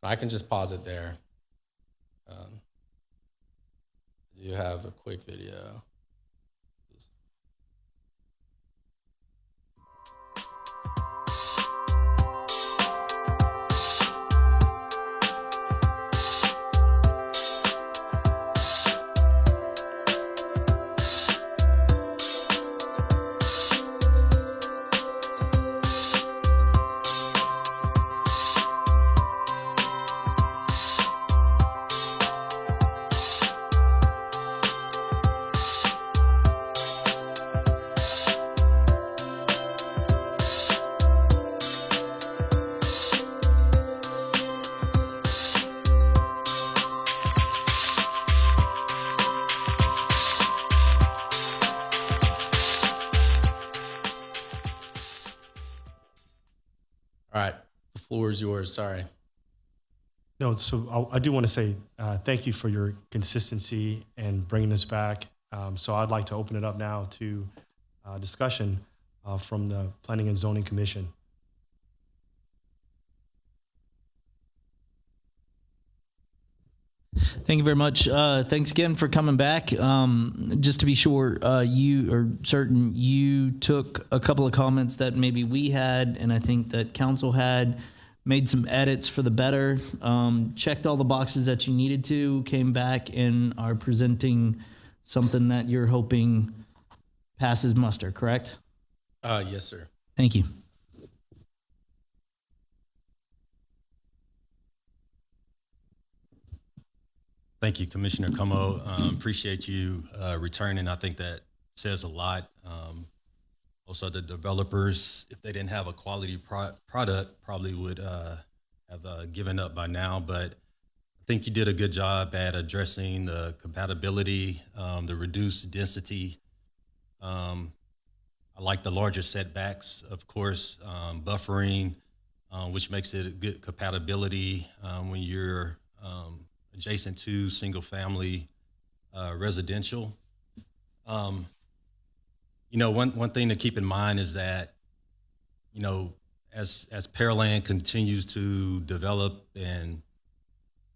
I can just pause it there. I do have a quick video. All right, the floor is yours, sorry. no, so I do want to say thank you for your consistency and bringing this back. So I'd like to open it up now to discussion from the Planning and Zoning Commission. Thank you very much. Thanks again for coming back. Just to be sure, you took a couple of comments that maybe we had, and I think that council had, made some edits for the better, checked all the boxes that you needed to, came back and are presenting something that you're hoping passes muster, correct? Yes, sir. Thank you. Thank you, Commissioner Como. Appreciate you returning. I think that says a lot. Also, the developers, if they didn't have a quality product, probably would have given up by now. But I think you did a good job at addressing the compatibility, the reduced density. I like the larger setbacks, of course, buffering, which makes it a good compatibility when you're adjacent to single-family residential. One thing to keep in mind is that, as Pearland continues to develop, and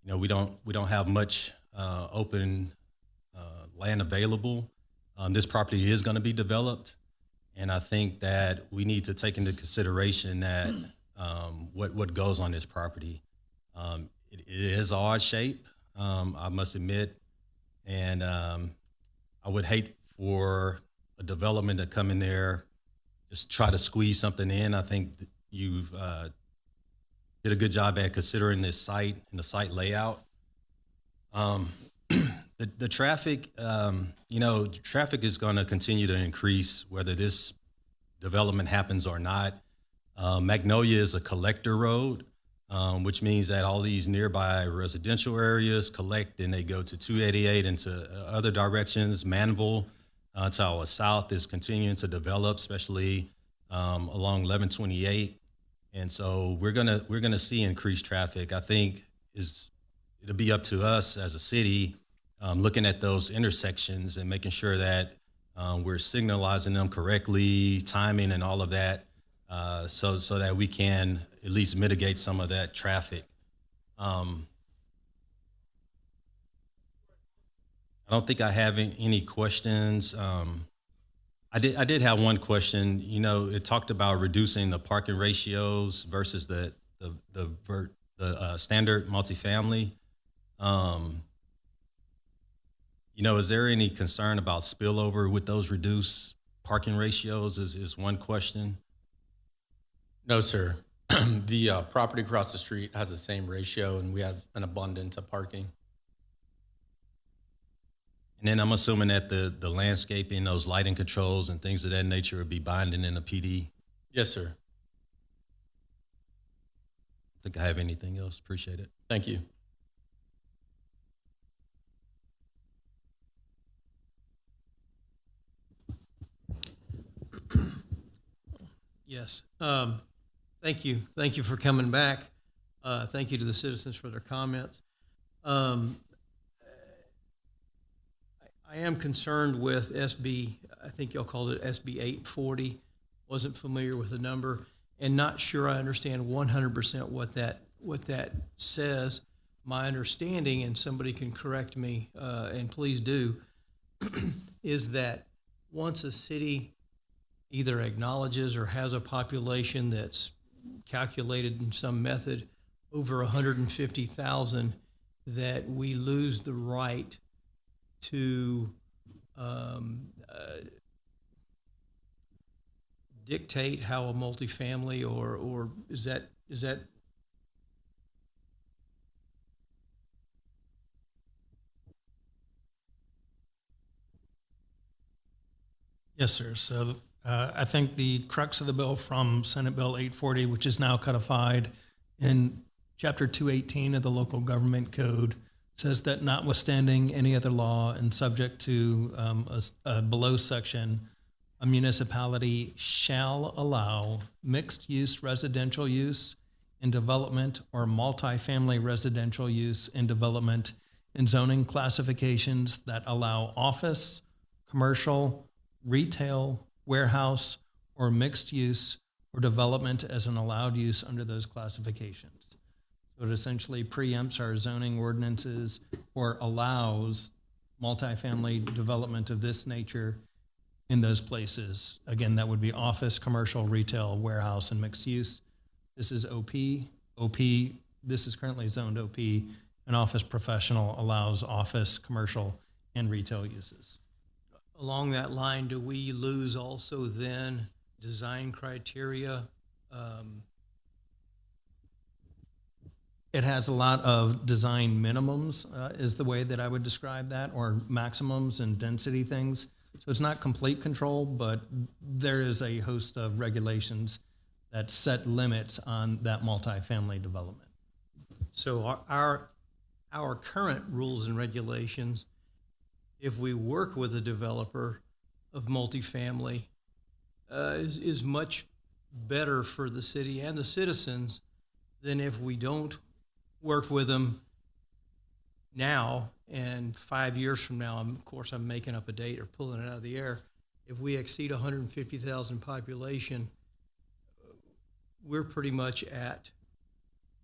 we don't have much open land available. This property is going to be developed, and I think that we need to take into consideration that what goes on this property. It is odd shape, I must admit, and I would hate for a development to come in there, just try to squeeze something in. I think that you've did a good job at considering this site and the site layout. The traffic, traffic is going to continue to increase whether this development happens or not. Magnolia is a collector road, which means that all these nearby residential areas collect and they go to 288 and to other directions. Manville to our south is continuing to develop, especially along 1128. And so we're gonna see increased traffic. I think it'll be up to us as a city looking at those intersections and making sure that we're signalizing them correctly, timing and all of that, so that we can at least mitigate some of that traffic. I don't think I have any questions. I did have one question. It talked about reducing the parking ratios versus the standard multifamily. Is there any concern about spillover with those reduced parking ratios? Is one question. No, sir. The property across the street has the same ratio, and we have an abundance of parking. And then I'm assuming that the landscaping, those lighting controls and things of that nature would be binding in the PD. Yes, sir. I think I have anything else. Appreciate it. Thank you. Yes. Thank you. Thank you for coming back. Thank you to the citizens for their comments. I am concerned with SB, I think y'all called it SB 840. Wasn't familiar with the number and not sure I understand 100% what that says. My understanding, and somebody can correct me, and please do, is that once a city either acknowledges or has a population that's calculated in some method over 150,000, that we lose the right to dictate how a multifamily or is that Yes, sir. So I think the crux of the bill from Senate Bill 840, which is now codified in Chapter 218 of the Local Government Code, says that notwithstanding any other law and subject to a below section, a municipality shall allow mixed-use residential use in development or multifamily residential use in development in zoning classifications that allow office, commercial, retail, warehouse, or mixed use or development as an allowed use under those classifications. So it essentially preempts our zoning ordinances or allows multifamily development of this nature in those places. Again, that would be office, commercial, retail, warehouse, and mixed use. This is OP OP, this is currently zoned OP, an office professional allows office, commercial, and retail uses. Along that line, do we lose also then design criteria? It has a lot of design minimums, is the way that I would describe that, or maximums and density things. So it's not complete control, but there is a host of regulations that set limits on that multifamily development. So our current rules and regulations, if we work with a developer of multifamily, is much better for the city and the citizens than if we don't work with them now, and 5 years from now, of course, I'm making up a date or pulling it out of the air. If we exceed 150,000 population, we're pretty much at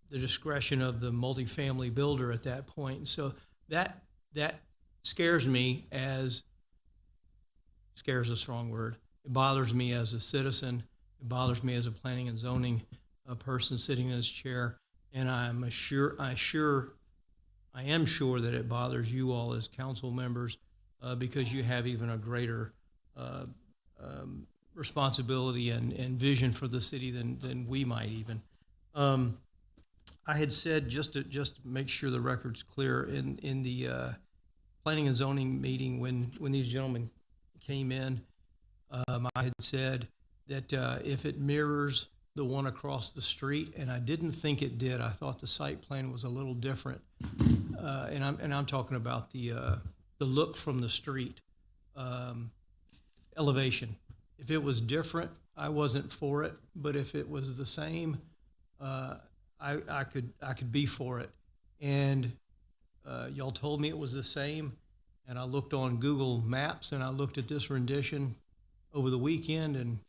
the discretion of the multifamily builder at that point. So that scares me scares a strong word. It bothers me as a citizen. It bothers me as a planning and zoning person sitting in this chair. And I am sure that it bothers you all as council members because you have even a greater responsibility and vision for the city than we might even. I had said, just to make sure the record's clear, in the planning and zoning meeting when these gentlemen came in, I had said that if it mirrors the one across the street, and I didn't think it did. I thought the site plan was a little different, and I'm talking about the look from the street, elevation. If it was different, I wasn't for it. But if it was the same, I could be for it. And y'all told me it was the same, and I looked on Google Maps and I looked at this rendition over the weekend and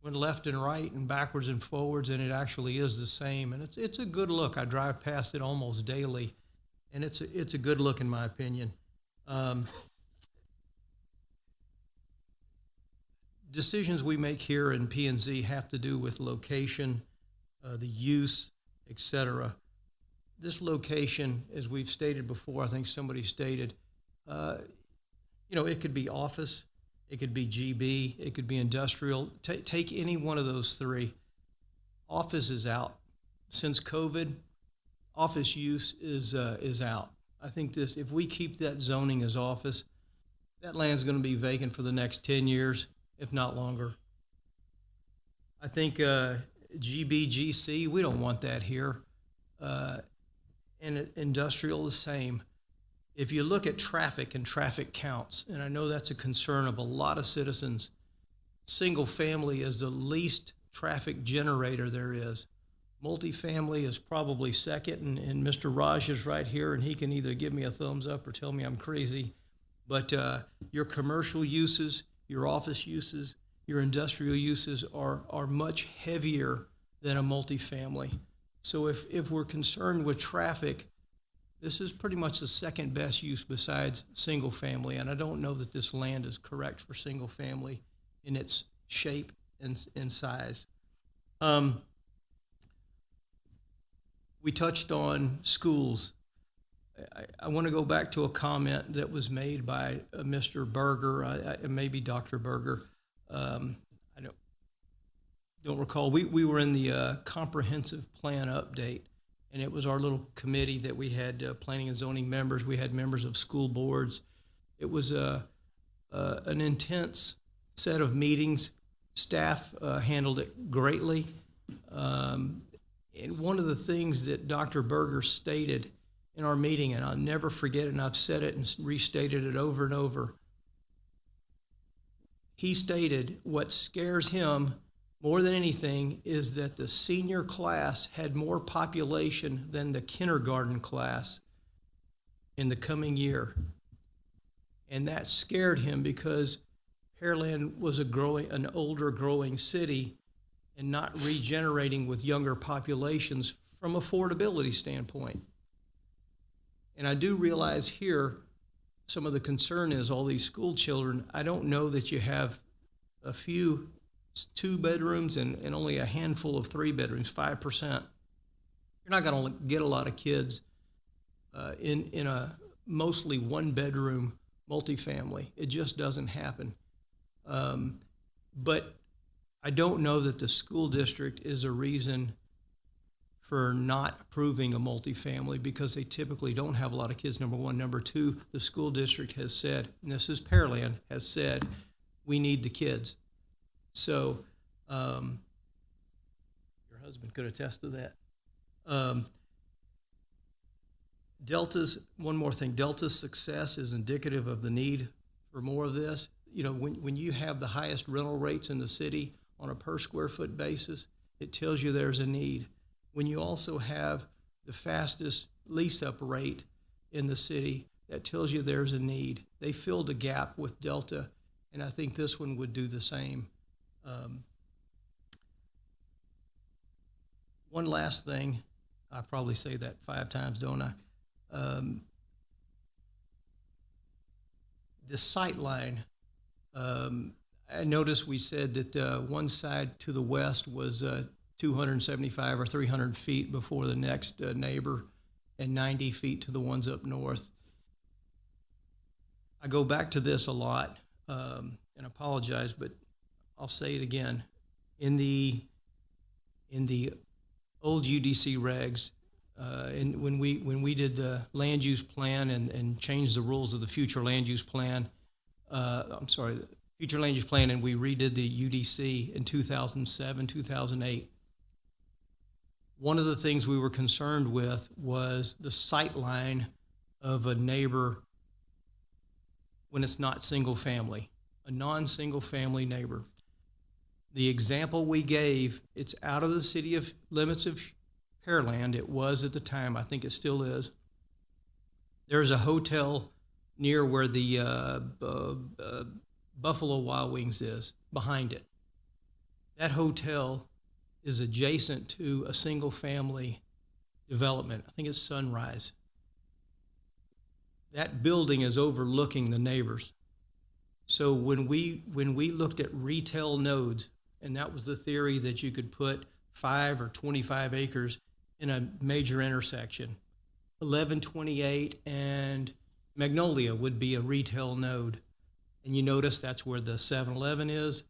went left and right and backwards and forwards, and it actually is the same. And it's a good look. I drive past it almost daily, and it's a good look in my opinion. Decisions we make here in P&Z have to do with location, the use, etc. This location, as we've stated before, I think somebody stated, it could be office, it could be GB, it could be industrial. Take any one of those three. Office is out. Since COVID, office use is out. I think if we keep that zoning as office, that land's going to be vacant for the next 10 years, if not longer. I think GB, GC, we don't want that here. And industrial, the same. If you look at traffic and traffic counts, and I know that's a concern of a lot of citizens, single family is the least traffic generator there is. Multifamily is probably second, and Mr. Raj is right here, and he can either give me a thumbs up or tell me I'm crazy. But your commercial uses, your office uses, your industrial uses are much heavier than a multifamily. So if we're concerned with traffic, this is pretty much the second best use besides single family, and I don't know that this land is correct for single family in its shape and size. We touched on schools. I want to go back to a comment that was made by Mr. Berger, maybe Dr. Berger. I don't recall. We were in the comprehensive plan update, and it was our little committee that we had planning and zoning members. We had members of school boards. It was an intense set of meetings. Staff handled it greatly. And one of the things that Dr. Berger stated in our meeting, and I'll never forget it, and I've said it and restated it over and over, he stated what scares him more than anything is that the senior class had more population than the kindergarten class in the coming year. And that scared him because Pearland was an older growing city and not regenerating with younger populations from affordability standpoint. And I do realize here some of the concern is all these school children. I don't know that you have a few 2 bedrooms and only a handful of 3 bedrooms, 5%. you're not going to get a lot of kids in a mostly one-bedroom multifamily. It just doesn't happen. But I don't know that the school district is a reason for not approving a multifamily, because they typically don't have a lot of kids, number one. Number two, the school district has said, and this is Pearland, has said, we need the kids. So your husband could attest to that. One more thing, Delta's success is indicative of the need for more of this. You know, when you have the highest rental rates in the city on a per square foot basis, it tells you there's a need. When you also have the fastest lease-up rate in the city, that tells you there's a need. They filled a gap with Delta, and I think this one would do the same. One last thing, I probably say that 5 times, don't I? The sight line, I noticed we said that one side to the west was 275 or 300 feet before the next neighbor, and 90 feet to the ones up north. I go back to this a lot, and apologize, but I'll say it again. In the old UDC regs, and when we did the land use plan and changed the rules of the future land use plan, the future land use plan, and we redid the UDC in 2007, 2008. One of the things we were concerned with was the sight line of a neighbor when it's not single family, a non-single family neighbor. The example we gave, it's out of the city of limits of Pearland. It was at the time, I think it still is. There's a hotel near where the Buffalo Wild Wings is, behind it. That hotel is adjacent to a single family development. I think it's Sunrise. That building is overlooking the neighbors. So when we looked at retail nodes, and that was the theory that you could put 5 or 25 acres in a major intersection, 1128 and Magnolia would be a retail node. And you notice that's where the 7-Eleven is.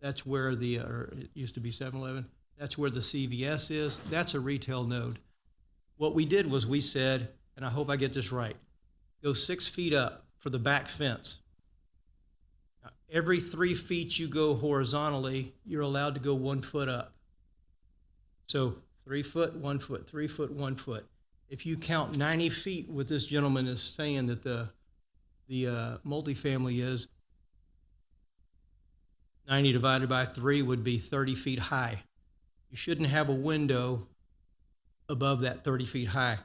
That's where or it used to be 7-Eleven. That's where the CVS is. That's a retail node. What we did was we said, and I hope I get this right, go 6 feet up for the back fence. Now, every 3 feet you go horizontally, you're allowed to go 1 foot up. So 3 foot, 1 foot, 3 foot, 1 foot. If you count 90 feet, what this gentleman is saying that the multifamily is, 90 divided by 3 would be 30 feet high. You shouldn't have a window above that 30 feet high.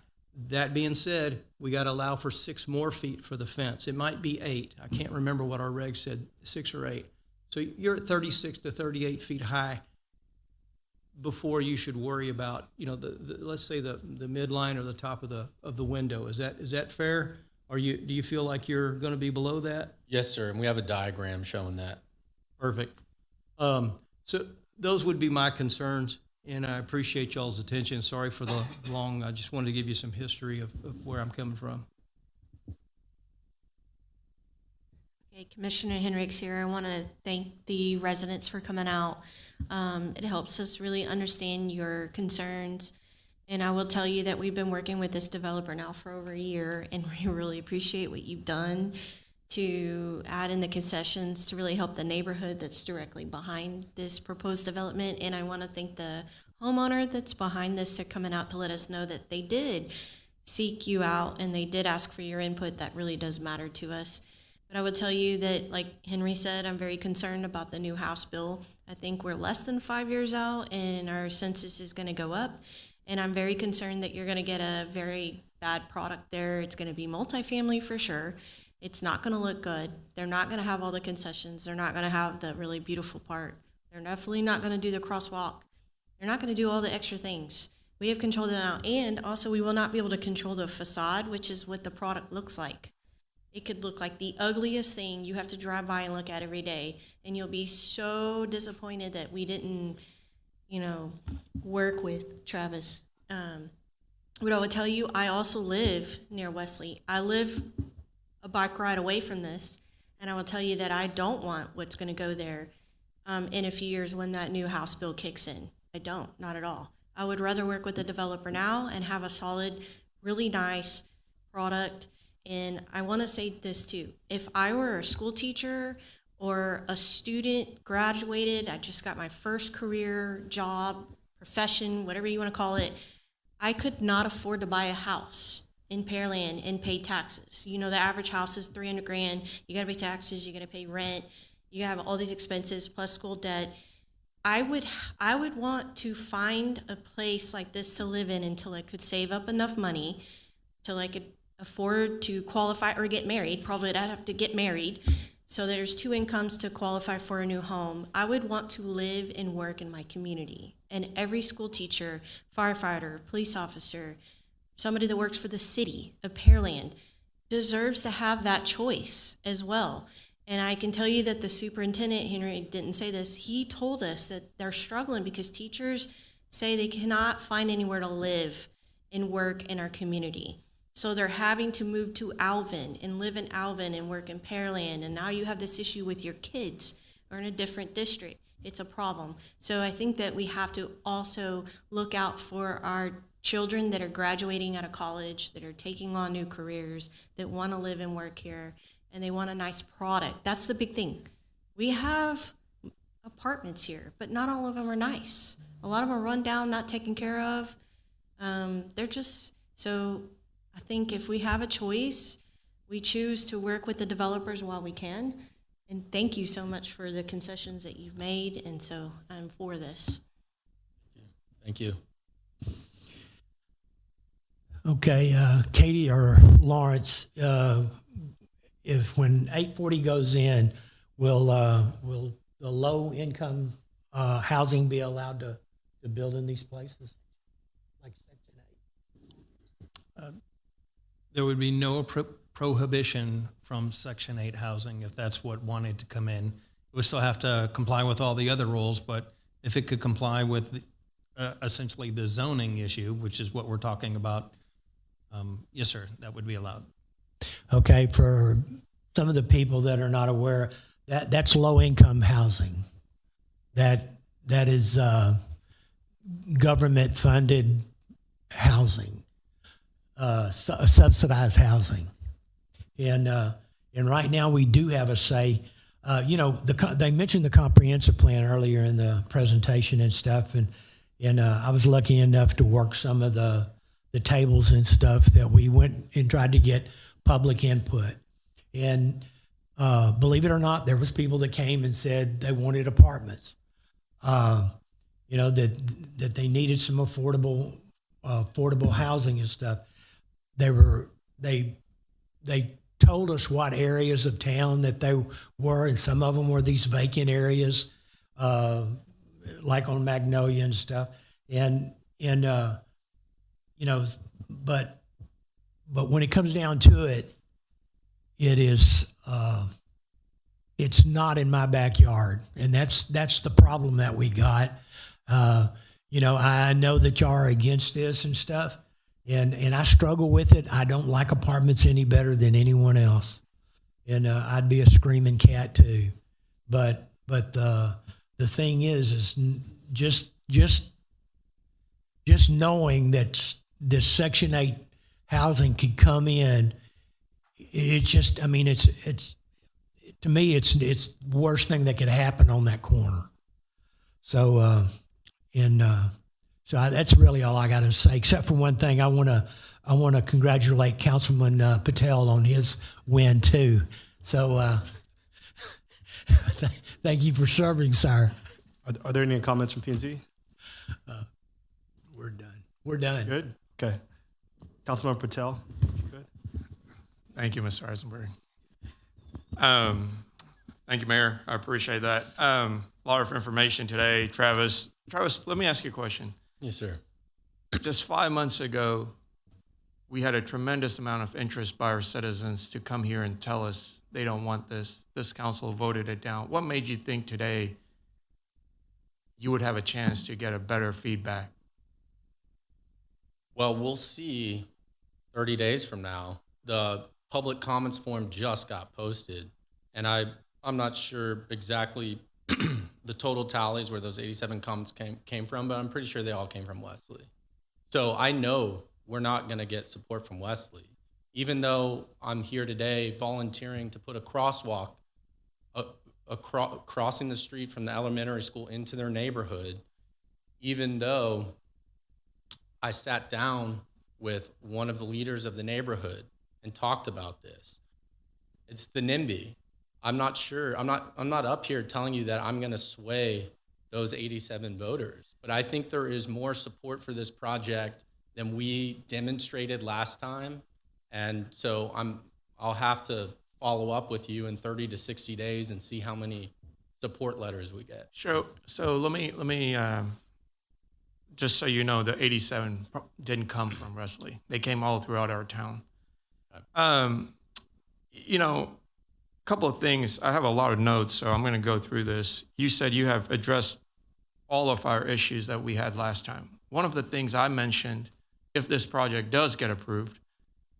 That being said, we got to allow for 6 more feet for the fence. It might be 8. I can't remember what our reg said, 6 or 8. So you're at 36 to 38 feet high before you should worry about, let's say the midline or the top of the window. Is that fair? Do you feel like you're going to be below that? Yes, sir, and we have a diagram showing that. Perfect. So those would be my concerns, and I appreciate y'all's attention. Sorry for the long, I just wanted to give you some history of where I'm coming from. Okay, Commissioner Henricks here. I want to thank the residents for coming out. It helps us really understand your concerns. And I will tell you that we've been working with this developer now for over a year, and we really appreciate what you've done to add in the concessions to really help the neighborhood that's directly behind this proposed development. And I want to thank the homeowner that's behind this for coming out to let us know that they did seek you out and they did ask for your input. That really does matter to us. But I would tell you that, like Henry said, I'm very concerned about the new House bill. I think we're less than 5 years out and our census is going to go up. And I'm very concerned that you're going to get a very bad product there. It's going to be multifamily for sure. It's not going to look good. They're not going to have all the concessions. They're not going to have the really beautiful part. They're definitely not going to do the crosswalk. They're not going to do all the extra things. We have controlled it now. And also we will not be able to control the facade, which is what the product looks like. It could look like the ugliest thing you have to drive by and look at every day. And you'll be so disappointed that we didn't, work with Travis. What I would tell you, I also live near Wesley. I live a bike ride away from this, and I will tell you that I don't want what's going to go there in a few years when that new House bill kicks in. I don't, not at all. I would rather work with the developer now and have a solid, really nice product. And I want to say this too. If I were a school teacher or a student, graduated, I just got my first career, job, profession, whatever you want to call it, I could not afford to buy a house in Pearland and pay taxes. You know, the average house is $300,000. You got to pay taxes. You got to pay rent. You have all these expenses plus school debt. I would want to find a place like this to live in until I could save up enough money till I could afford to qualify or get married. Probably I'd have to get married. So there's 2 incomes to qualify for a new home. I would want to live and work in my community. And every school teacher, firefighter, police officer, somebody that works for the city of Pearland deserves to have that choice as well. And I can tell you that the superintendent, Henry didn't say this, he told us that they're struggling because teachers say they cannot find anywhere to live and work in our community. So they're having to move to Alvin and live in Alvin and work in Pearland. And now you have this issue with your kids or in a different district. It's a problem. So I think that we have to also look out for our children that are graduating out of college, that are taking on new careers, that want to live and work here, and they want a nice product. That's the big thing. We have apartments here, but not all of them are nice. A lot of them are run down, not taken care of. They're just, so I think if we have a choice, we choose to work with the developers while we can. And thank you so much for the concessions that you've made, and so I'm for this. Thank you. Okay, Katie or Lawrence, if when 840 goes in, will the low income housing be allowed to build in these places, like Section 8? There would be no prohibition from Section 8 housing if that's what wanted to come in. It would still have to comply with all the other rules, but if it could comply with essentially the zoning issue, which is what we're talking about, yes, sir, that would be allowed. Okay, for some of the people that are not aware, that's low income housing. That is government funded housing, subsidized housing, and right now we do have a say. They mentioned the comprehensive plan earlier in the presentation and stuff, and I was lucky enough to work some of the tables and stuff that we went and tried to get public input. And believe it or not, there was people that came and said they wanted apartments. That they needed some affordable housing and stuff. They told us what areas of town that they were, and some of them were these vacant areas, like on Magnolia and stuff. But when it comes down to it, it is it's not in my backyard, and that's the problem that we got. I know that y'all are against this and stuff, and I struggle with it. I don't like apartments any better than anyone else, and I'd be a screaming cat too. But the thing is just knowing that this Section 8 housing could come in, it's just, it's to me, it's the worst thing that could happen on that corner. So, that's really all I got to say, except for one thing. I want to congratulate Councilman Patel on his win too. So, thank you for serving, sir. Are there any comments from P&Z? We're done. We're done. Good. Okay. Councilmember Patel, if you could. Thank you, Mr. Eisenberg. Thank you, Mayor. I appreciate that. A lot of information today. Travis, let me ask you a question. Yes, sir. Just 5 months ago, we had a tremendous amount of interest by our citizens to come here and tell us they don't want this. This council voted it down. What made you think today you would have a chance to get a better feedback? Well, we'll see 30 days from now. The public comments form just got posted, and I'm not sure exactly the total tallies where those 87 comments came from, but I'm pretty sure they all came from Wesley. So I know we're not going to get support from Wesley, even though I'm here today volunteering to put a crosswalk crossing the street from the elementary school into their neighborhood, even though I sat down with one of the leaders of the neighborhood and talked about this. It's the NIMBY. I'm not sure. I'm not up here telling you that I'm going to sway those 87 voters, but I think there is more support for this project than we demonstrated last time. And so I'll have to follow up with you in 30 to 60 days and see how many support letters we get. So let me just so you know, the 87 didn't come from Wesley. They came all throughout our town. You know, a couple of things. I have a lot of notes, so I'm going to go through this. You said you have addressed all of our issues that we had last time. One of the things I mentioned, if this project does get approved,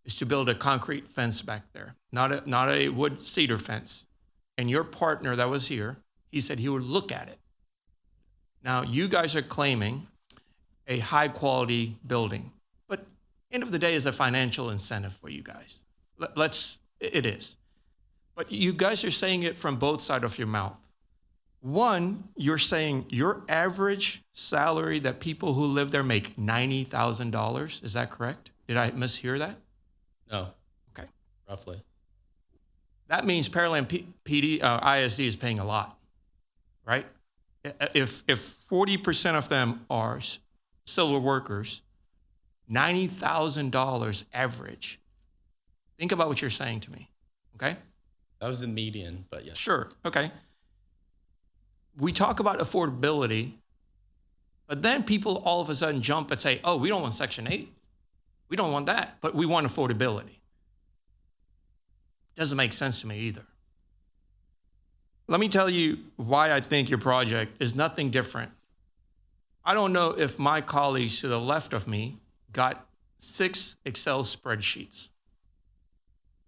is to build a concrete fence back there, not a wood cedar fence. And your partner that was here, he said he would look at it. Now, you guys are claiming a high quality building, but end of the day is a financial incentive for you guys. It is. But you guys are saying it from both sides of your mouth. One, you're saying your average salary that people who live there make $90,000. Is that correct? Did I mishear that? No. Okay. Roughly. That means Pearland ISD is paying a lot, right? If 40% of them are silver workers, $90,000 average. Think about what you're saying to me, okay? That was the median, but yes. Sure, okay. We talk about affordability, but then people all of a sudden jump and say, oh, we don't want Section 8. We don't want that, but we want affordability. Doesn't make sense to me either. Let me tell you why I think your project is nothing different. I don't know if my colleagues to the left of me got 6 Excel spreadsheets.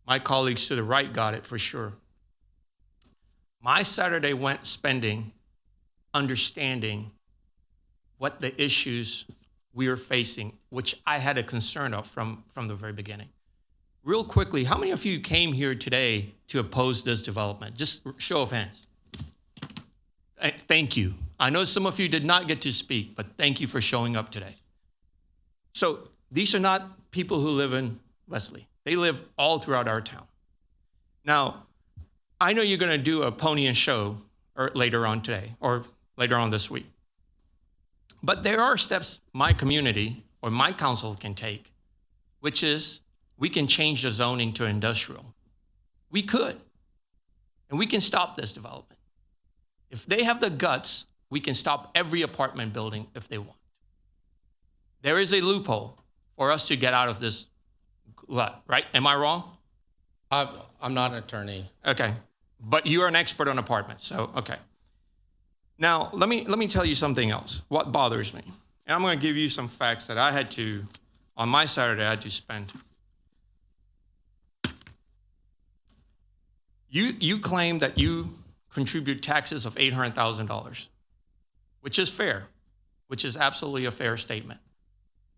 My colleagues to the right got it for sure. My Saturday went spending understanding what the issues we are facing, which I had a concern of from the very beginning. Real quickly, how many of you came here today to oppose this development? Just show of hands. Thank you. I know some of you did not get to speak, but thank you for showing up today. So these are not people who live in Wesley. They live all throughout our town. Now, I know you're going to do a pony and show later on today or later on this week. But there are steps my community or my council can take, which is we can change the zoning to industrial. We could. And we can stop this development. If they have the guts, we can stop every apartment building if they want. There is a loophole for us to get out of this glut, right? Am I wrong? I'm not an attorney. Okay. But you are an expert on apartments, so okay. Now, let me tell you something else, what bothers me. And I'm going to give you some facts that I had to, on my Saturday, I had to spend. You claim that you contribute taxes of $800,000, which is fair, which is absolutely a fair statement.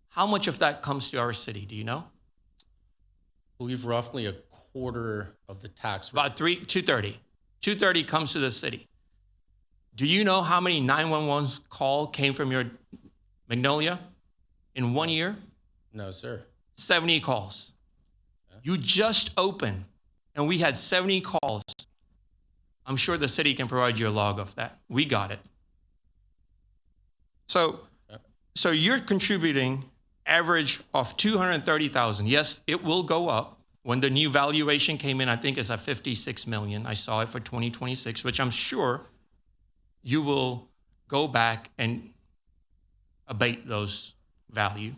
How much of that comes to our city, do you know? I believe roughly a quarter of the tax. About 230. 230 comes to the city. Do you know how many 911 call came from your Magnolia in 1 year? No, sir. 70 calls. Yeah. You just opened, and we had 70 calls. I'm sure the city can provide you a log of that. We got it. So you're contributing average of $230,000. Yes, it will go up. When the new valuation came in, I think it's at $56 million. I saw it for 2026, which I'm sure you will go back and abate those value.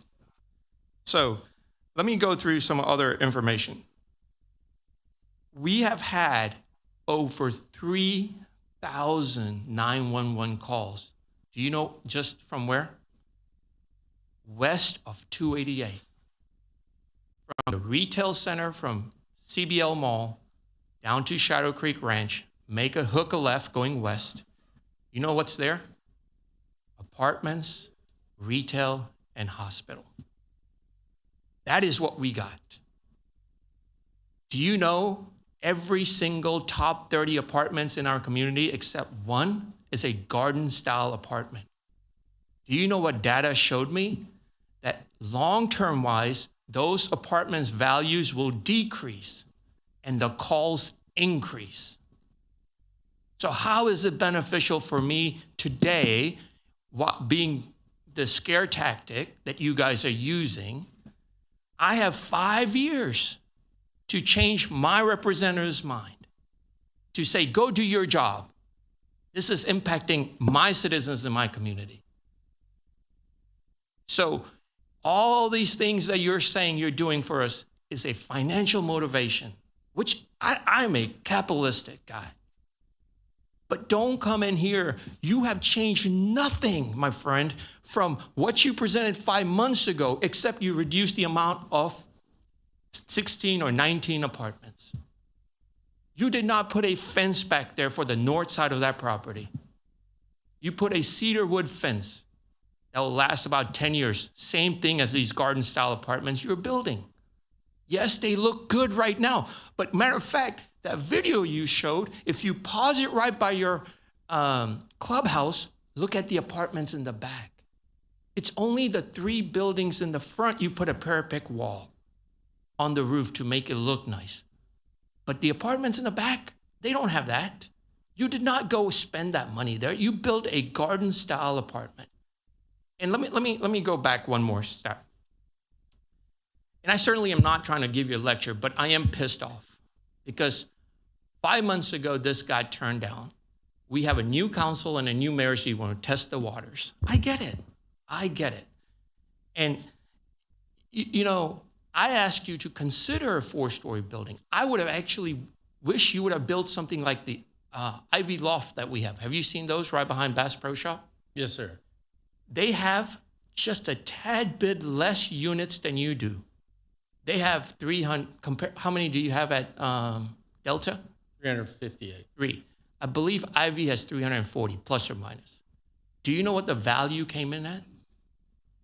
So let me go through some other information. We have had over 3,000 911 calls. Do you know just from where? west of 288. From the retail center from CBL Mall down to Shadow Creek Ranch, make a hook a left going west. You know what's there? Apartments, retail, and hospital. That is what we got. Do you know every single top 30 apartments in our community except one is a garden-style apartment? Do you know what data showed me? That long-term wise, those apartments' values will decrease and the calls increase. So how is it beneficial for me today, being the scare tactic that you guys are using? I have 5 years to change my representative's mind, to say, go do your job. This is impacting my citizens in my community. So all these things that you're saying you're doing for us is a financial motivation, which I'm a capitalistic guy. But don't come in here. You have changed nothing, my friend, from what you presented 5 months ago, except you reduced the amount of 16 or 19 apartments. You did not put a fence back there for the north side of that property. You put a cedar wood fence that will last about 10 years. Same thing as these garden-style apartments you're building. Yes, they look good right now. But matter of fact, that video you showed, if you pause it right by your clubhouse, look at the apartments in the back. It's only the 3 buildings in the front you put a parapet wall on the roof to make it look nice. But the apartments in the back, they don't have that. You did not go spend that money there. You built a garden-style apartment. And let me go back one more step. And I certainly am not trying to give you a lecture, but I am pissed off because 5 months ago, this got turned down. We have a new council and a new mayor, so you want to test the waters. I get it. I get it. And, you know, I asked you to consider a 4-story building. I would have actually wished you would have built something like the Ivy Loft that we have. Have you seen those right behind Bass Pro Shop? Yes, sir. They have just a tad bit less units than you do. They have 300, how many do you have at Delta? 358. 3. I believe Ivy has 340, plus or minus. Do you know what the value came in at?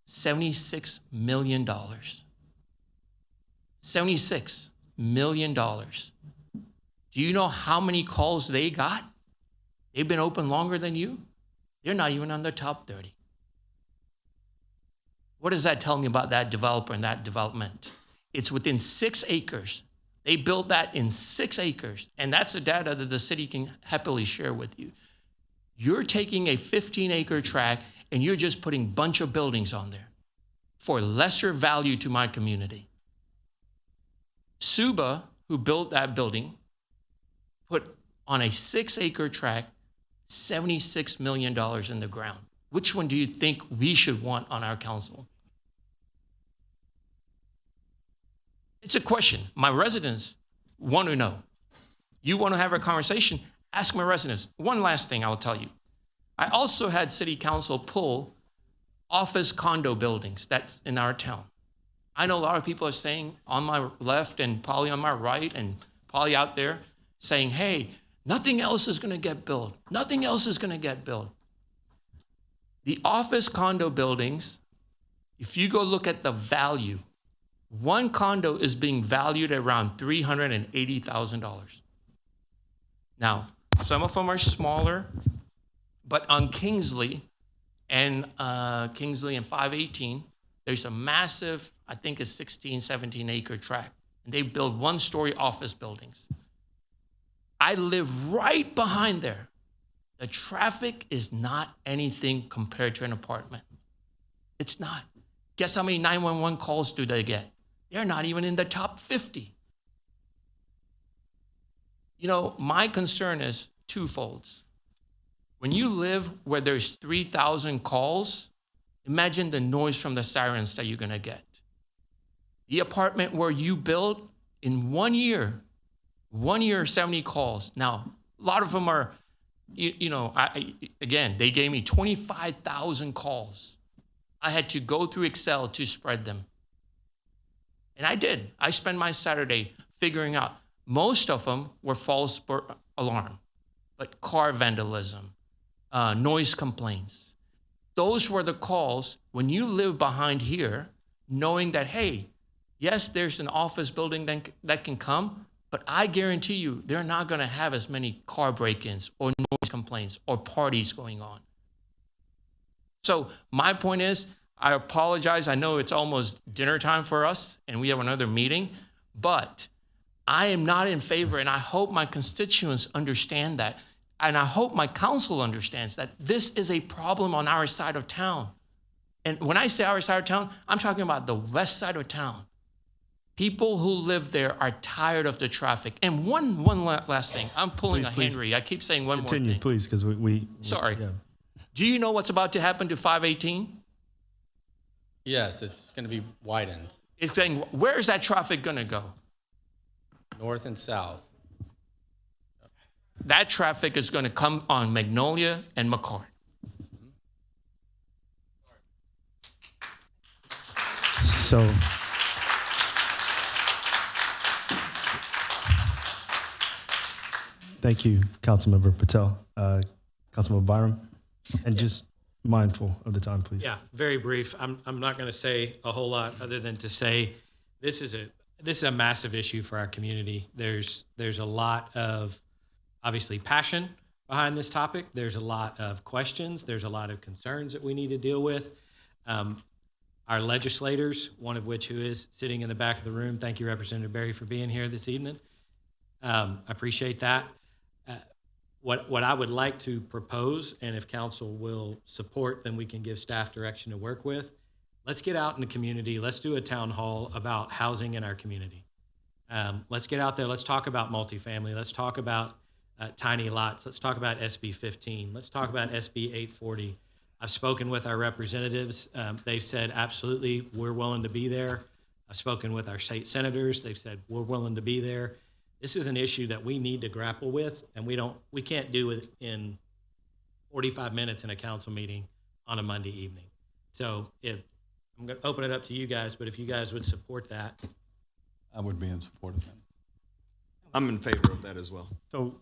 $76 million. $76 million. Do you know how many calls they got? They've been open longer than you. They're not even on the top 30. What does that tell me about that developer and that development? It's within 6 acres. They built that in 6 acres. And that's the data that the city can happily share with you. You're taking a 15-acre tract and you're just putting a bunch of buildings on there for lesser value to my community. Suba, who built that building, put on a 6-acre tract $76 million in the ground. Which one do you think we should want on our council? It's a question. My residents want to know. You want to have a conversation? Ask my residents. One last thing I will tell you. I also had city council pull office condo buildings that's in our town. I know a lot of people are saying on my left and probably on my right and probably out there saying, hey, nothing else is going to get built. Nothing else is going to get built. The office condo buildings, if you go look at the value, one condo is being valued at around $380,000. Now, some of them are smaller, but on Kingsley and 518, there's a massive, I think it's 16, 17 acre tract. And they build 1-story office buildings. I live right behind there. The traffic is not anything compared to an apartment. It's not. Guess how many 911 calls do they get? They're not even in the top 50. You know, my concern is twofold. When you live where there's 3,000 calls, imagine the noise from the sirens that you're gonna get. The apartment where you build, in 1 year, 70 calls. Now, a lot of them are, again, they gave me 25,000 calls. I had to go through Excel to spread them. And I did. I spent my Saturday figuring out. Most of them were false alarm, but car vandalism, noise complaints. Those were the calls when you live behind here, knowing that, hey, yes, there's an office building that can come, but I guarantee you they're not going to have as many car break-ins or noise complaints or parties going on. So my point is, I apologize. I know it's almost dinner time for us and we have another meeting, but I am not in favor, and I hope my constituents understand that, and I hope my council understands that this is a problem on our side of town. And when I say our side of town, I'm talking about the west side of town. People who live there are tired of the traffic. And one last thing. I'm pulling a Henry. I keep saying one more thing. Continue, please, because we Sorry. Yeah. Do you know what's about to happen to 518? Yes, it's going to be widened, It's saying, where is that traffic going to go? north and south. That traffic is going to come on Magnolia and McCart. So, thank you, Councilmember Patel, Councilmember Byram, and just mindful of the time, please. Yeah, very brief. I'm not going to say a whole lot other than to say this is a massive issue for our community. There's a lot of obviously passion behind this topic. There's a lot of questions. There's a lot of concerns that we need to deal with. Our legislators, one of which who is sitting in the back of the room. Thank you, Representative Berry, for being here this evening. I appreciate that. What I would like to propose, and if council will support, then we can give staff direction to work with. Let's get out in the community. Let's do a town hall about housing in our community. Let's get out there. Let's talk about multifamily. Let's talk about tiny lots. Let's talk about SB 15. Let's talk about SB 840. I've spoken with our representatives. They've said, absolutely, we're willing to be there. I've spoken with our state senators. They've said, we're willing to be there. This is an issue that we need to grapple with, and we can't do it in 45 minutes in a council meeting on a Monday evening. So I'm going to open it up to you guys, but if you guys would support that. I would be in support of that. I'm in favor of that as well. So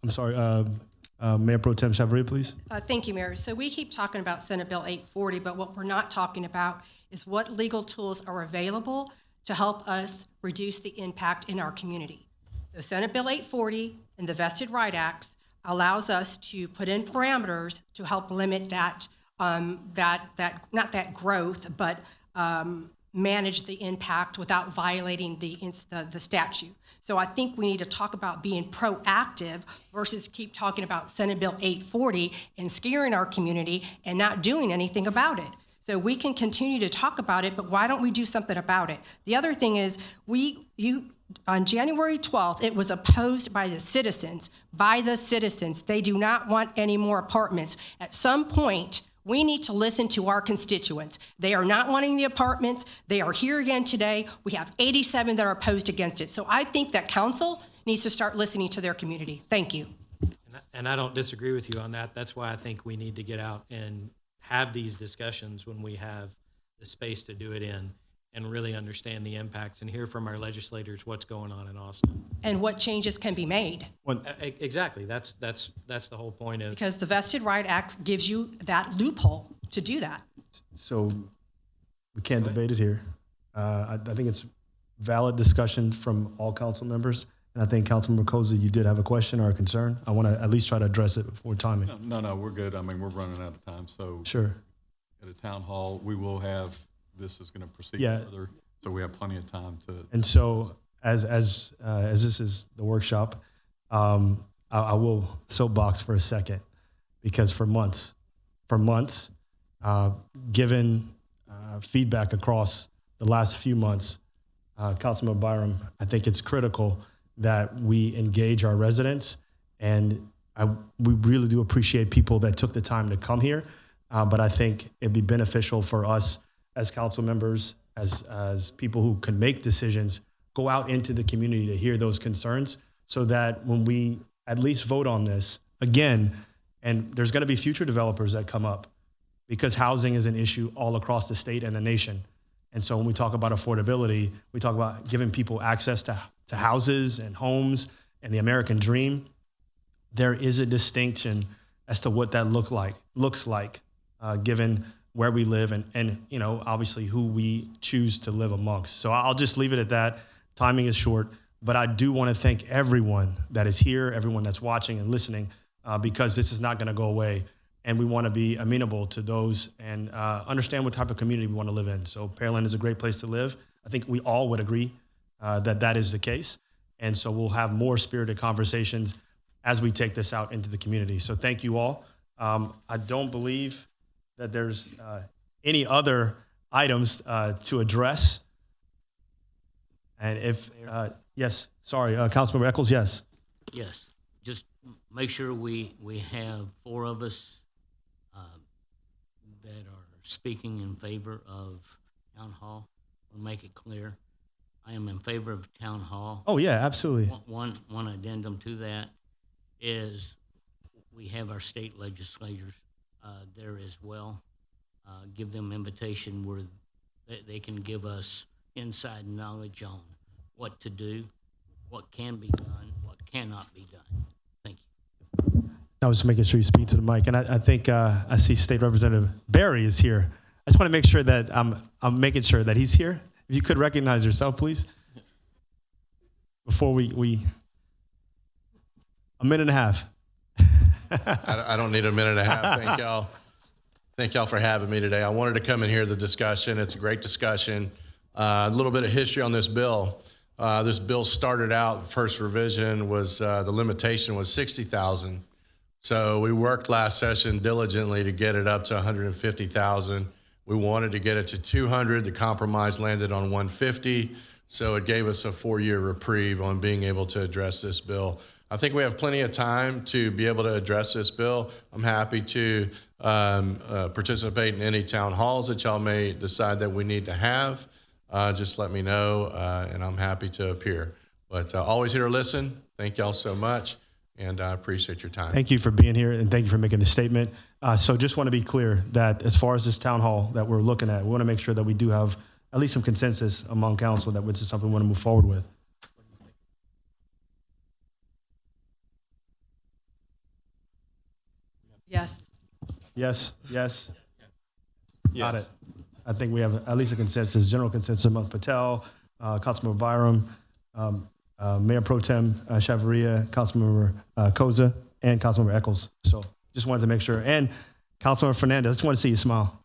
I'm sorry, Mayor Pro Tem Chavaria, please. Thank you, Mayor. So we keep talking about Senate Bill 840, but what we're not talking about is what legal tools are available to help us reduce the impact in our community. So Senate Bill 840 and the Vested Right Acts allows us to put in parameters to help limit that, not that growth, but manage the impact without violating the statute. So I think we need to talk about being proactive versus keep talking about Senate Bill 840 and scaring our community and not doing anything about it. So we can continue to talk about it, but why don't we do something about it? The other thing is, on January 12th, it was opposed by the citizens. They do not want any more apartments. At some point, we need to listen to our constituents. They are not wanting the apartments. They are here again today. We have 87 that are opposed against it. So I think that council needs to start listening to their community. Thank you. And I don't disagree with you on that. That's why I think we need to get out and have these discussions when we have the space to do it in and really understand the impacts and hear from our legislators what's going on in Austin. And what changes can be made. Exactly. That's the whole point of. Because the Vested Right Act gives you that loophole to do that. So we can't debate it here. I think it's valid discussion from all council members. And I think Councilman Mercosa, you did have a question or a concern. I want to at least try to address it before timing. No, we're good. I mean, we're running out of time. So Sure. at a town hall, we will have, this is going to proceed further. So we have plenty of time to. And so as this is the workshop, I will soapbox for a second, because for months, given feedback across the last few months, Councilman Byram, I think it's critical that we engage our residents, and we really do appreciate people that took the time to come here. But I think it'd be beneficial for us as council members, as people who can make decisions, go out into the community to hear those concerns, so that when we at least vote on this again, and there's going to be future developers that come up, because housing is an issue all across the state and the nation. And so when we talk about affordability, we talk about giving people access to houses and homes and the American dream. There is a distinction as to what that looks like, given where we live and you know, obviously who we choose to live amongst. So I'll just leave it at that. Timing is short, but I do want to thank everyone that is here, everyone that's watching and listening, because this is not going to go away. And we want to be amenable to those and understand what type of community we want to live in. So Pearland is a great place to live. I think we all would agree that is the case. And so we'll have more spirited conversations as we take this out into the community. So thank you all. I don't believe that there's any other items to address. And if, yes, sorry, Councilmember Eccles, yes. Yes, just make sure we have 4 of us that are speaking in favor of town hall. We'll make it clear. I am in favor of town hall. Oh yeah, absolutely. One addendum to that is we have our state legislators there as well. Give them invitation where they can give us inside knowledge on what to do, what can be done, what cannot be done. Thank you. I was making sure you speak to the mic, and I think I see State Representative Barry is here. I just want to make sure that I'm making sure that he's here. If you could recognize yourself, please, before we a minute and a half. I don't need a minute and a half. Thank y'all. Thank y'all for having me today. I wanted to come and hear the discussion. It's a great discussion. A little bit of history on this bill. This bill started out, first revision was the limitation was 60,000. So we worked last session diligently to get it up to 150,000. We wanted to get it to 200. The compromise landed on 150. So it gave us a 4-year reprieve on being able to address this bill. I think we have plenty of time to be able to address this bill. I'm happy to participate in any town halls that y'all may decide that we need to have. Just let me know, and I'm happy to appear. But always here to listen. Thank y'all so much, and I appreciate your time. Thank you for being here, and thank you for making the statement. So just want to be clear that as far as this town hall that we're looking at, we want to make sure that we do have at least some consensus among council that this is something we want to move forward with. Yes. Yes, yes. Got it. I think we have at least a consensus, general consensus among Patel, Councilmember Byram, Mayor Pro Tem Chavarria, Councilmember Koza, and Councilmember Eccles. So just wanted to make sure. And Councilmember Fernandez, just want to see you smile.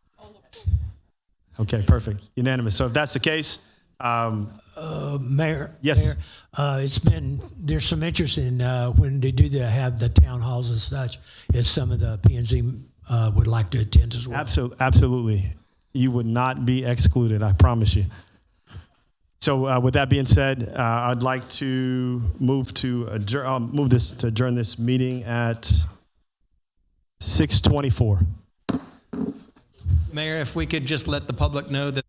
Okay, perfect. Unanimous. So if that's the case, Mayor. Yes. Mayor, there's some interest in when they do have the town halls and such, as some of the P&Z would like to attend as well. Absolutely. You would not be excluded, I promise you. So with that being said, I'd like to move to adjourn this meeting at 6:24. Mayor, if we could just let the public know that